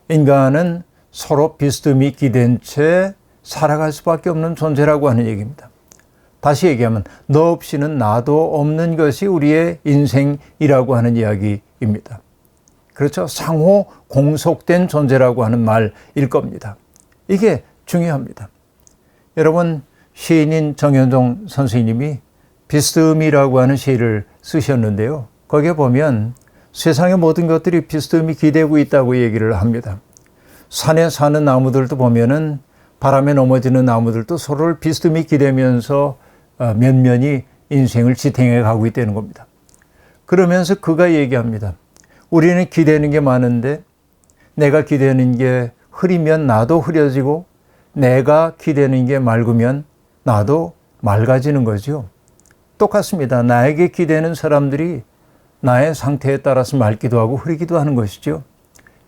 인간은 서로 비스듬히 기댄 채 살아갈 수밖에 없는 존재라고 하는 얘기입니다. 다시 얘기하면 너 없이는 나도 없는 것이 우리의 인생이라고 하는 이야기입니다. 그렇죠? 상호 공속된 존재라고 하는 말일 겁니다. 이게 중요합니다. 여러분, 시인인 정현종 선생님이 비스듬히라고 하는 시를 쓰셨는데요. 거기에 보면 세상의 모든 것들이 비스듬히 기대고 있다고 얘기를 합니다. 산에 사는 나무들도 보면은 바람에 넘어지는 나무들도 서로를 비스듬히 기대면서 면면이 인생을 지탱해 가고 있다는 겁니다. 그러면서 그가 얘기합니다. 우리는 기대는 게 많은데 내가 기대는 게 흐리면 나도 흐려지고 내가 기대는 게 맑으면 나도 맑아지는 거죠. 똑같습니다. 나에게 기대는 사람들이 나의 상태에 따라서 맑기도 하고 흐리기도 하는 것이죠.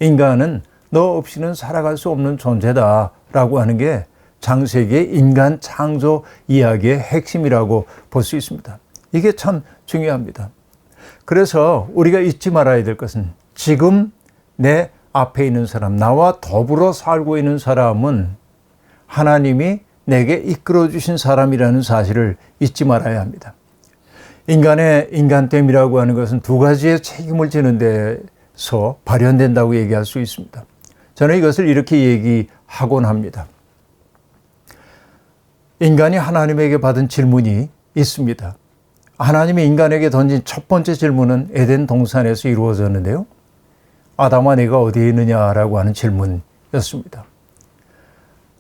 인간은 너 없이는 살아갈 수 없는 존재다라고 하는 게 창세기의 인간 창조 이야기의 핵심이라고 볼 수 있습니다. 이게 참 중요합니다. 그래서 우리가 잊지 말아야 될 것은 지금 내 앞에 있는 사람, 나와 더불어 살고 있는 사람은 하나님이 내게 이끌어 주신 사람이라는 사실을 잊지 말아야 합니다. 인간의 인간됨이라고 하는 것은 두 가지의 책임을 지는 데서 발현된다고 얘기할 수 있습니다. 저는 이것을 이렇게 얘기하곤 합니다. 인간이 하나님에게 받은 질문이 있습니다. 하나님이 인간에게 던진 첫 번째 질문은 에덴 동산에서 이루어졌는데요. 아담아 내가 어디에 있느냐라고 하는 질문이었습니다.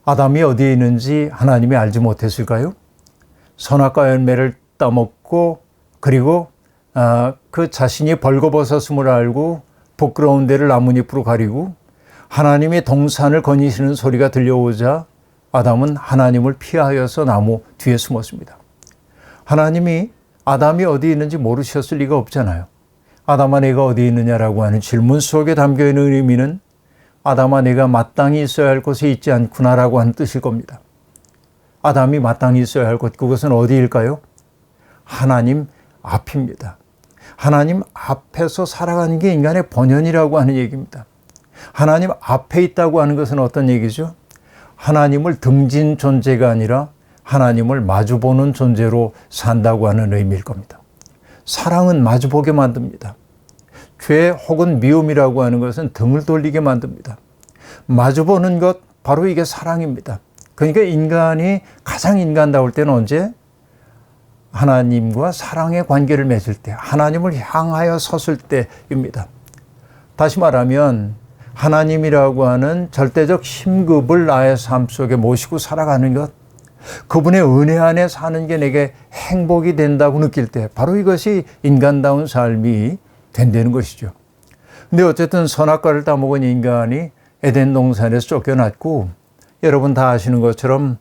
아담이 어디에 있는지 하나님이 알지 못했을까요? 선악과 열매를 따먹고 그리고 그 자신이 벌거벗었음을 알고 부끄러운 데를 나뭇잎으로 가리고 하나님이 동산을 거니시는 소리가 들려오자 아담은 하나님을 피하여서 나무 뒤에 숨었습니다. 하나님이 아담이 어디 있는지 모르셨을 리가 없잖아요. 아담아 내가 어디 있느냐라고 하는 질문 속에 담겨있는 의미는 아담아 내가 마땅히 있어야 할 곳에 있지 않구나라고 하는 뜻일 겁니다. 아담이 마땅히 있어야 할 곳, 그것은 어디일까요? 하나님 앞입니다. 하나님 앞에서 살아가는 게 인간의 본연이라고 하는 얘기입니다. 하나님 앞에 있다고 하는 것은 어떤 얘기죠? 하나님을 등진 존재가 아니라 하나님을 마주보는 존재로 산다고 하는 의미일 겁니다. 사랑은 마주보게 만듭니다. 죄 혹은 미움이라고 하는 것은 등을 돌리게 만듭니다. 마주보는 것, 바로 이게 사랑입니다. 그러니까 인간이 가장 인간다울 때는 언제? 하나님과 사랑의 관계를 맺을 때, 하나님을 향하여 섰을 때입니다. 다시 말하면 하나님이라고 하는 절대적 힘급을 나의 삶 속에 모시고 살아가는 것, 그분의 은혜 안에 사는 게 내게 행복이 된다고 느낄 때 바로 이것이 인간다운 삶이 된다는 것이죠. 근데 어쨌든 선악과를 따먹은 인간이 에덴 동산에서 쫓겨났고, 여러분 다 아시는 것처럼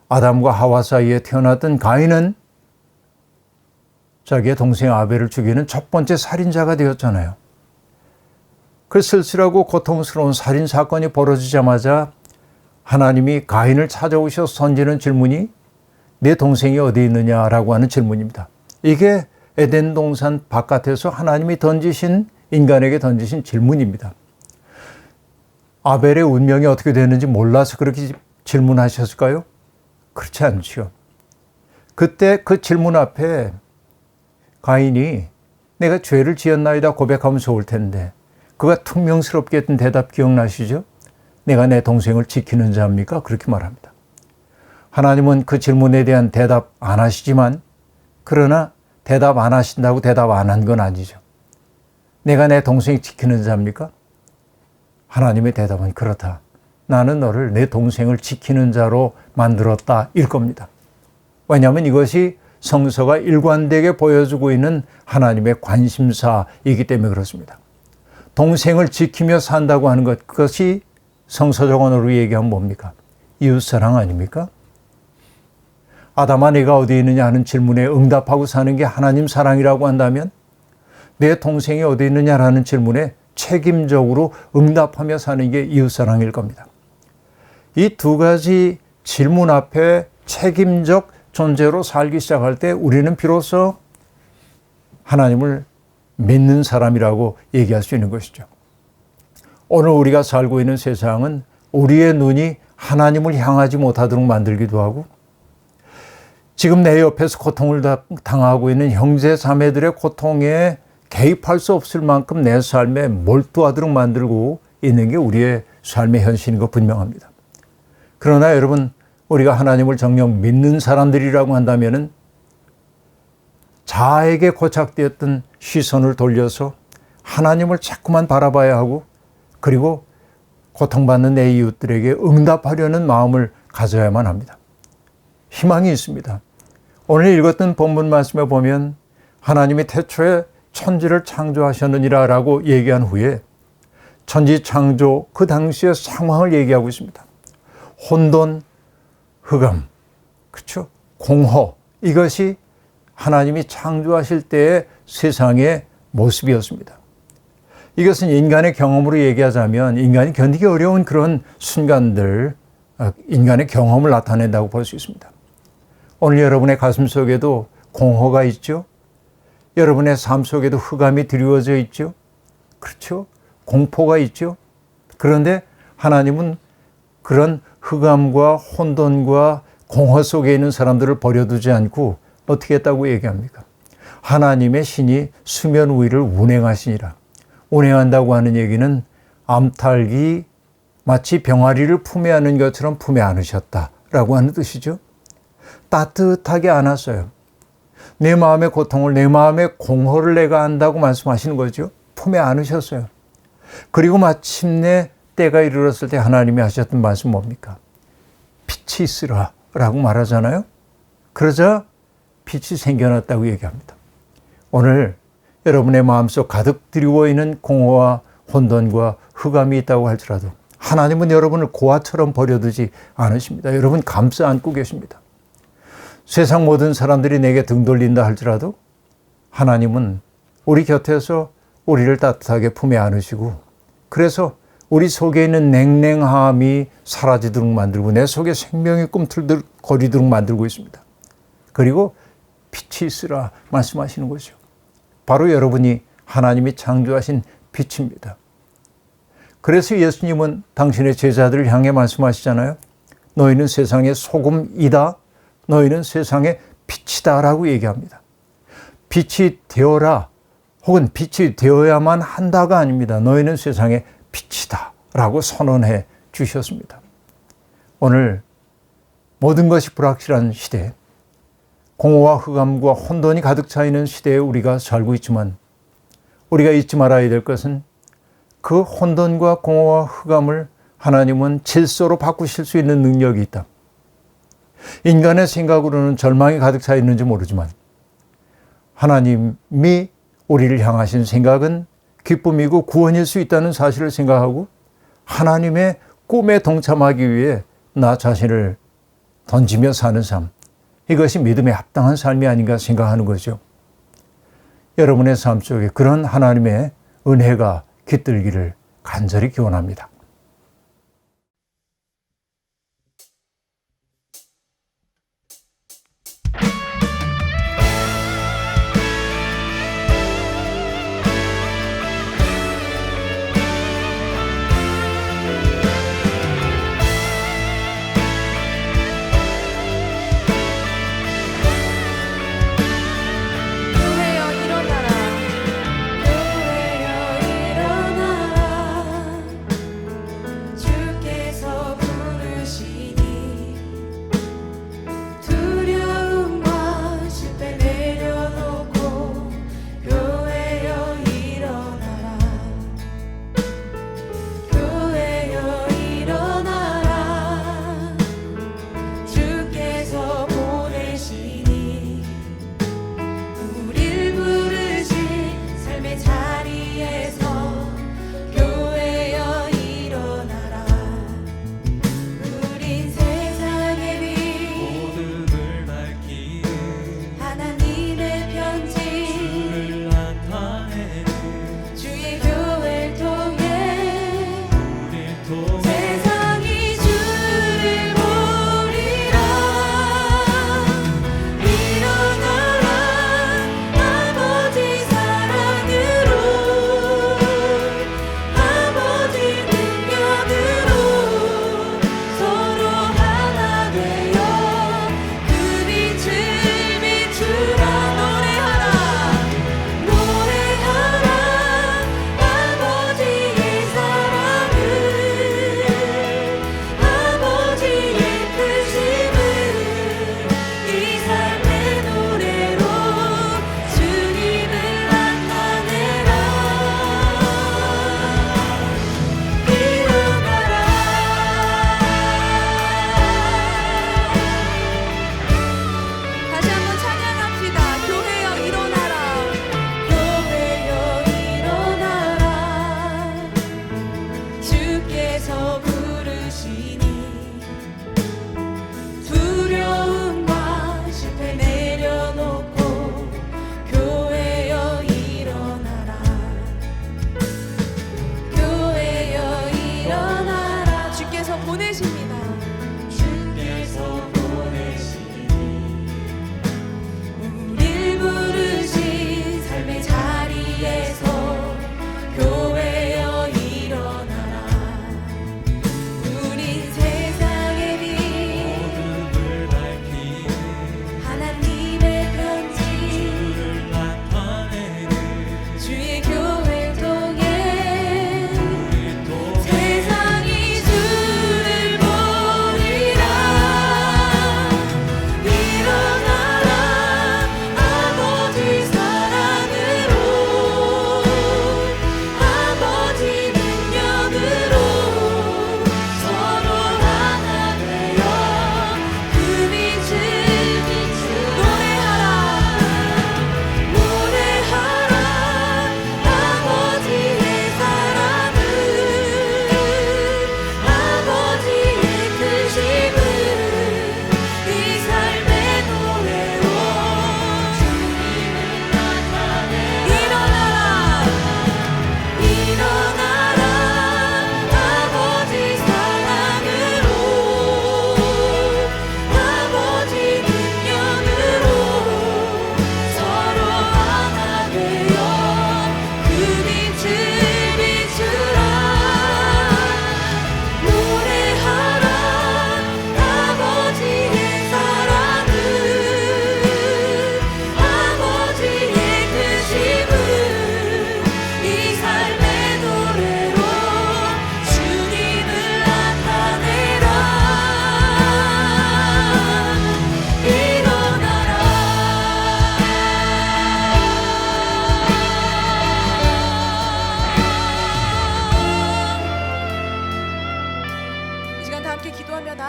아담과 하와 사이에 태어났던 가인은 자기의 동생 아벨을 죽이는 첫 번째 살인자가 되었잖아요. 그 쓸쓸하고 고통스러운 살인 사건이 벌어지자마자 하나님이 가인을 찾아오셔서 던지는 질문이 내 동생이 어디 있느냐라고 하는 질문입니다. 이게 에덴 동산 바깥에서 하나님이 던지신, 인간에게 던지신 질문입니다. 아벨의 운명이 어떻게 되는지 몰라서 그렇게 질문하셨을까요? 그렇지 않죠. 그때 그 질문 앞에 가인이 내가 죄를 지었나이다 고백하면 좋을 텐데, 그가 퉁명스럽게 했던 대답 기억나시죠? 내가 내 동생을 지키는 자입니까? 그렇게 말합니다. 하나님은 그 질문에 대한 대답 안 하시지만, 그러나 대답 안 하신다고 대답 안 한 건 아니죠. 내가 내 동생을 지키는 자입니까? 하나님의 대답은 그렇다. 나는 너를 내 동생을 지키는 자로 만들었다 일 겁니다. 왜냐하면 이것이 성서가 일관되게 보여주고 있는 하나님의 관심사이기 때문에 그렇습니다. 동생을 지키며 산다고 하는 것, 그것이 성서적 언어로 얘기하면 뭡니까? 이웃사랑 아닙니까? 아담아 네가 어디 있느냐 하는 질문에 응답하고 사는 게 하나님 사랑이라고 한다면, 내 동생이 어디 있느냐라는 질문에 책임적으로 응답하며 사는 게 이웃사랑일 겁니다. 이 두 가지 질문 앞에 책임적 존재로 살기 시작할 때 우리는 비로소 하나님을 믿는 사람이라고 얘기할 수 있는 것이죠. 오늘 우리가 살고 있는 세상은 우리의 눈이 하나님을 향하지 못하도록 만들기도 하고, 지금 내 옆에서 고통을 당하고 있는 형제 자매들의 고통에 개입할 수 없을 만큼 내 삶에 몰두하도록 만들고 있는 게 우리의 삶의 현실인 것 분명합니다. 그러나 여러분, 우리가 하나님을 정녕 믿는 사람들이라고 한다면은 자아에게 고착되었던 시선을 돌려서 하나님을 자꾸만 바라봐야 하고, 그리고 고통받는 내 이웃들에게 응답하려는 마음을 가져야만 합니다. 희망이 있습니다. 오늘 읽었던 본문 말씀에 보면 하나님이 태초에 천지를 창조하셨느니라 라고 얘기한 후에 천지 창조 그 당시의 상황을 얘기하고 있습니다. 혼돈, 흑암, 그렇죠? 공허, 이것이 하나님이 창조하실 때의 세상의 모습이었습니다. 이것은 인간의 경험으로 얘기하자면 인간이 견디기 어려운 그런 순간들, 인간의 경험을 나타낸다고 볼 수 있습니다. 오늘 여러분의 가슴 속에도 공허가 있죠? 여러분의 삶 속에도 흑암이 드리워져 있죠? 그렇죠? 공포가 있죠? 그런데 하나님은 그런 흑암과 혼돈과 공허 속에 있는 사람들을 버려두지 않고 어떻게 했다고 얘기합니까? 하나님의 신이 수면 위를 운행하시니라. 운행한다고 하는 얘기는 암탉이 마치 병아리를 품에 안은 것처럼 품에 안으셨다라고 하는 뜻이죠. 따뜻하게 안았어요. 내 마음의 고통을, 내 마음의 공허를 내가 안다고 말씀하시는 거죠. 품에 안으셨어요. 그리고 마침내 때가 이르렀을 때 하나님이 하셨던 말씀 뭡니까? 빛이 있으라 라고 말하잖아요. 그러자 빛이 생겨났다고 얘기합니다. 오늘 여러분의 마음속 가득 드리워 있는 공허와 혼돈과 흑암이 있다고 할지라도 하나님은 여러분을 고아처럼 버려두지 않으십니다. 여러분 감싸 안고 계십니다. 세상 모든 사람들이 내게 등 돌린다 할지라도 하나님은 우리 곁에서 우리를 따뜻하게 품에 안으시고, 그래서 우리 속에 있는 냉랭함이 사라지도록 만들고 내 속에 생명이 꿈틀거리도록 만들고 있습니다. 그리고 빛이 있으라 말씀하시는 거죠. 바로 여러분이 하나님이 창조하신 빛입니다. 그래서 예수님은 당신의 제자들을 향해 말씀하시잖아요. 너희는 세상의 소금이다. 너희는 세상의 빛이다 라고 얘기합니다. 빛이 되어라 혹은 빛이 되어야만 한다가 아닙니다. 너희는 세상의 빛이다 라고 선언해 주셨습니다. 오늘 모든 것이 불확실한 시대, 공허와 흑암과 혼돈이 가득 차 있는 시대에 우리가 살고 있지만 우리가 잊지 말아야 될 것은 그 혼돈과 공허와 흑암을 하나님은 질서로 바꾸실 수 있는 능력이 있다. 인간의 생각으로는 절망이 가득 차 있는지 모르지만 하나님이 우리를 향하신 생각은 기쁨이고 구원일 수 있다는 사실을 생각하고 하나님의 꿈에 동참하기 위해 나 자신을 던지며 사는 삶, 이것이 믿음에 합당한 삶이 아닌가 생각하는 거죠. 여러분의 삶 속에 그런 하나님의 은혜가 깃들기를 간절히 기원합니다. 교회여 일어나라. 교회여 일어나라.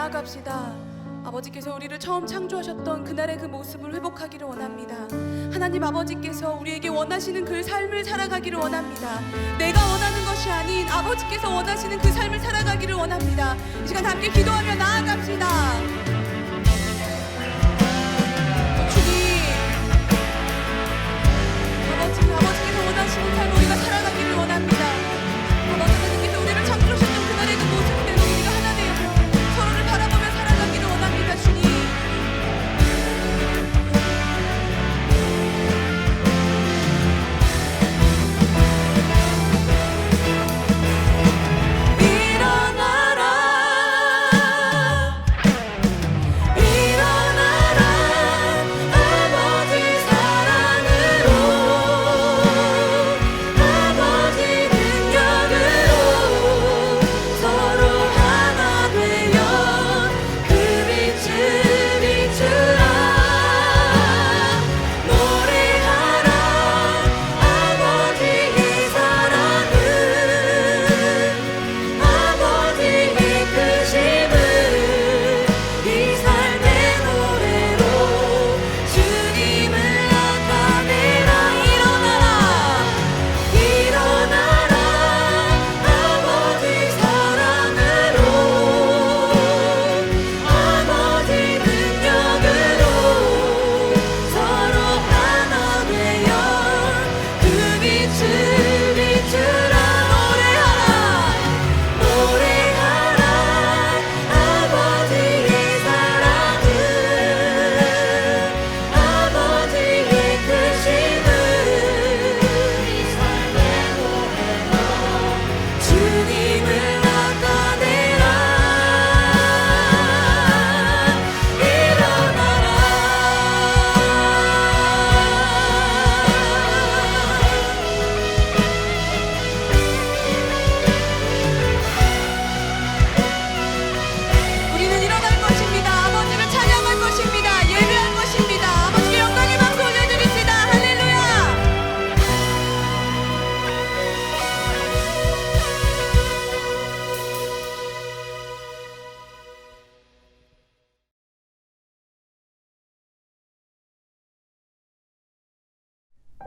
나아갑시다. 아버지께서 우리를 처음 창조하셨던 그날의 그 모습을 회복하기를 원합니다. 하나님 아버지께서 우리에게 원하시는 그 삶을 살아가기를 원합니다. 내가 원하는 것이 아닌 아버지께서 원하시는 그 삶을 살아가기를 원합니다. 이 시간 함께 기도하며 나아갑시다. 주님, 아버지께서 원하시는 삶을 우리가 살아가기를 원합니다. 아버지 하나님께서 우리를 창조하셨던 그날의 그 모습대로 우리가 하나 되어 서로를 바라보며 살아가기를 원합니다. 주님,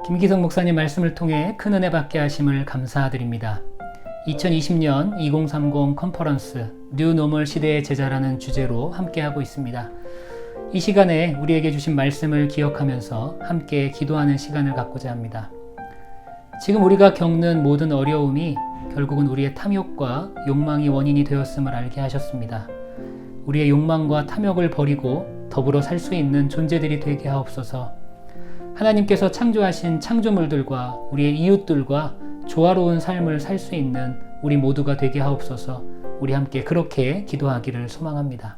김기성 목사님 말씀을 통해 큰 은혜 받게 하심을 감사드립니다. 2020년 2030 컨퍼런스 뉴 노멀 시대의 제자라는 주제로 함께하고 있습니다. 이 시간에 우리에게 주신 말씀을 기억하면서 함께 기도하는 시간을 갖고자 합니다. 지금 우리가 겪는 모든 어려움이 결국은 우리의 탐욕과 욕망이 원인이 되었음을 알게 하셨습니다. 우리의 욕망과 탐욕을 버리고 더불어 살 수 있는 존재들이 되게 하옵소서. 하나님께서 창조하신 창조물들과 우리의 이웃들과 조화로운 삶을 살 수 있는 우리 모두가 되게 하옵소서. 우리 함께 그렇게 기도하기를 소망합니다.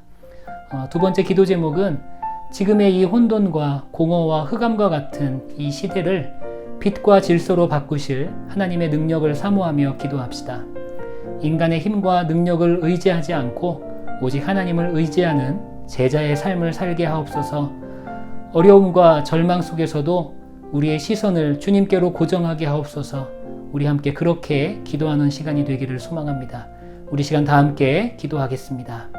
두 번째 기도 제목은 지금의 이 혼돈과 공허와 흑암과 같은 이 시대를 빛과 질서로 바꾸실 하나님의 능력을 사모하며 기도합시다. 인간의 힘과 능력을 의지하지 않고 오직 하나님을 의지하는 제자의 삶을 살게 하옵소서. 어려움과 절망 속에서도 우리의 시선을 주님께로 고정하게 하옵소서. 우리 함께 그렇게 기도하는 시간이 되기를 소망합니다. 우리 시간 다 함께 기도하겠습니다.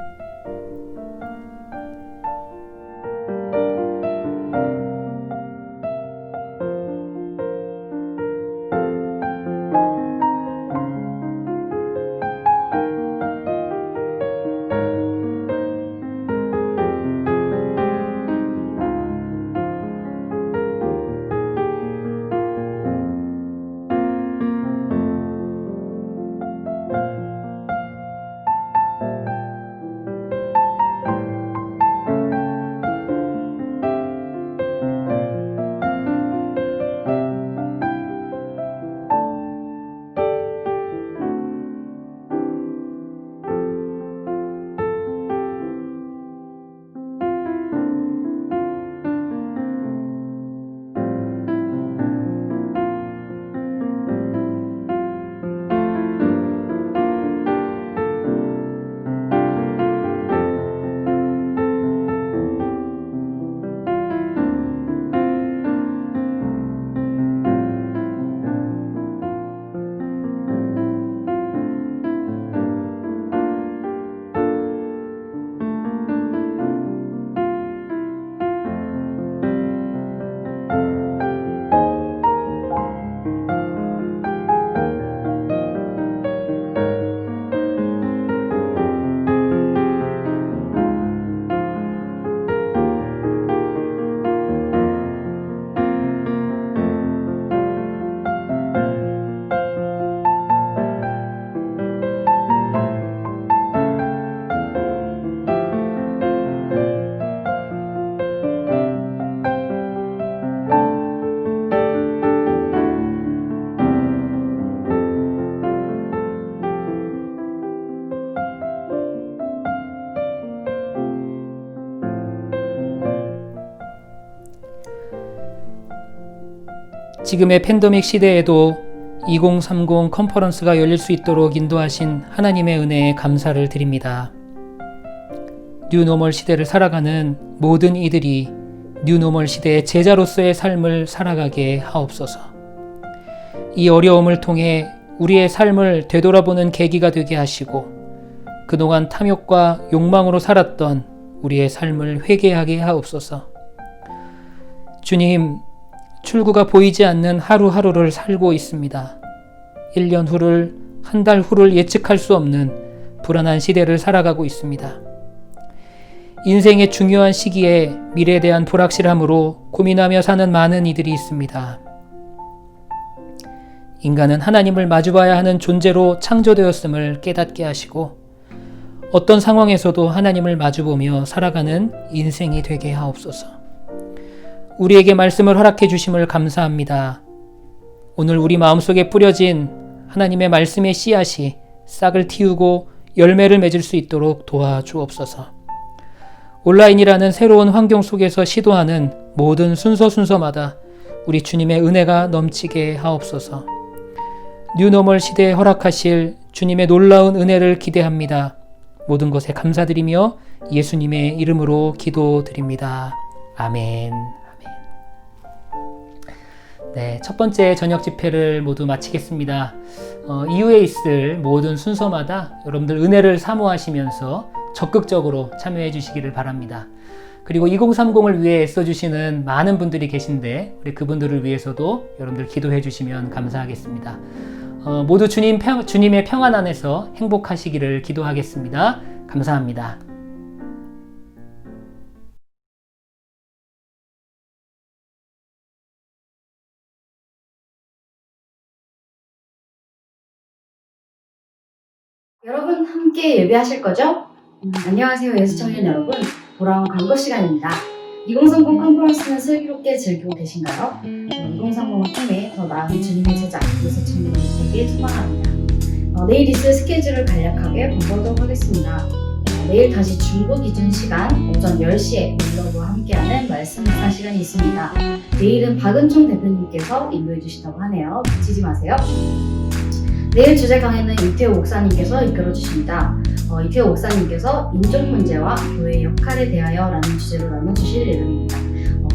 지금의 팬데믹 시대에도 2030 컨퍼런스가 열릴 수 있도록 인도하신 하나님의 은혜에 감사를 드립니다. 뉴노멀 시대를 살아가는 모든 이들이 뉴노멀 시대의 제자로서의 삶을 살아가게 하옵소서. 이 어려움을 통해 우리의 삶을 되돌아보는 계기가 되게 하시고 그동안 탐욕과 욕망으로 살았던 우리의 삶을 회개하게 하옵소서. 주님, 출구가 보이지 않는 하루하루를 살고 있습니다. 1년 후를, 한 달 후를 예측할 수 없는 불안한 시대를 살아가고 있습니다. 인생의 중요한 시기에 미래에 대한 불확실함으로 고민하며 사는 많은 이들이 있습니다. 인간은 하나님을 마주봐야 하는 존재로 창조되었음을 깨닫게 하시고 어떤 상황에서도 하나님을 마주보며 살아가는 인생이 되게 하옵소서. 우리에게 말씀을 허락해 주심을 감사합니다. 오늘 우리 마음속에 뿌려진 하나님의 말씀의 씨앗이 싹을 틔우고 열매를 맺을 수 있도록 도와주옵소서. 온라인이라는 새로운 환경 속에서 시도하는 모든 순서마다 우리 주님의 은혜가 넘치게 하옵소서. 뉴노멀 시대에 허락하실 주님의 놀라운 은혜를 기대합니다. 모든 것에 감사드리며 예수님의 이름으로 기도드립니다. 아멘. 네, 첫 번째 저녁 집회를 모두 마치겠습니다. 이후에 있을 모든 순서마다 여러분들 은혜를 사모하시면서 적극적으로 참여해 주시기를 바랍니다. 그리고 2030을 위해 애써주시는 많은 분들이 계신데 우리 그분들을 위해서도 여러분들 기도해 주시면 감사하겠습니다. 모두 주님의 평안 안에서 행복하시기를 기도하겠습니다. 감사합니다. 여러분 함께 예배하실 거죠? 안녕하세요 예수청년 여러분, 돌아온 광고 시간입니다. 2030 컨퍼런스는 슬기롭게 즐기고 계신가요? 2030을 통해 더 나은 주님의 제자 예수청년이 되길 소망합니다. 내일 있을 스케줄을 간략하게 공부하도록 하겠습니다. 내일 다시 중부 기준 시간 오전 10시에 인러브와 함께하는 말씀 묵상 시간이 있습니다. 내일은 박은총 대표님께서 인도해 주신다고 하네요. 놓치지 마세요. 내일 주제 강의는 이태호 목사님께서 이끌어 주십니다. 이태호 목사님께서 인종 문제와 교회의 역할에 대하여 라는 주제로 나눠주실 예정입니다.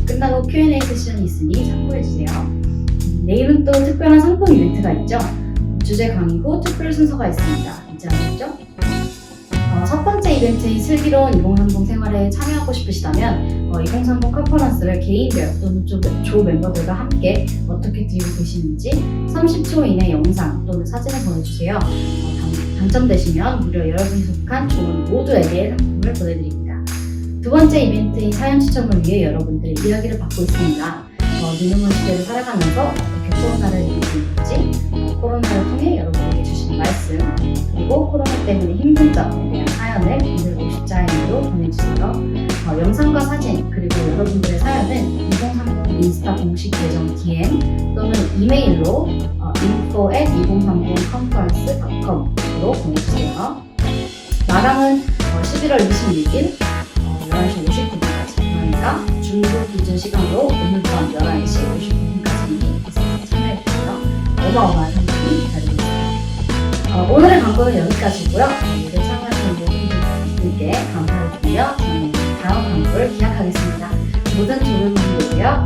끝나고 Q&A 세션이 있으니 참고해주세요. 내일은 또 특별한 상품 이벤트가 있죠. 주제 강의 후 특별 순서가 있습니다. 잊지 않았죠? 첫 번째 이벤트인 슬기로운 2030 생활에 참여하고 싶으시다면 2030 컨퍼런스를 개인별 또는 조 멤버들과 함께 어떻게 드리고 계시는지 30초 이내 영상 또는 사진을 보내주세요. 당첨되시면 무려 여러분이 속한 조원 모두에게 상품을 보내드립니다. 두 번째 이벤트인 사연 추첨을 위해 여러분들의 이야기를 받고 있습니다. 뉴노멀 시대를 살아가면서 어떻게 코로나를 이기고 있는지, 코로나를 통해 여러분에게 주신 말씀, 그리고 코로나 때문에 힘든 점에 대한 사연을 비밀 50자인으로 보내주세요. 영상과 사진, 그리고 여러분들의 사연은 2030 인스타 공식 계정 DM 또는 이메일로 info@2030conference.com으로 보내주세요. 마감은 11월 26일 11시 59분까지, 그러니까 중국 기준 시간으로 오늘 밤 11시 59분까지 참여해주세요. 어마어마한 상품이 기다리고 있습니다. 오늘의 광고는 여기까지고요. 오늘 참여하신 모든 분들께 감사를 드리며 저는 다음 광고를 기약하겠습니다. 모든 좋은 분들 되세요.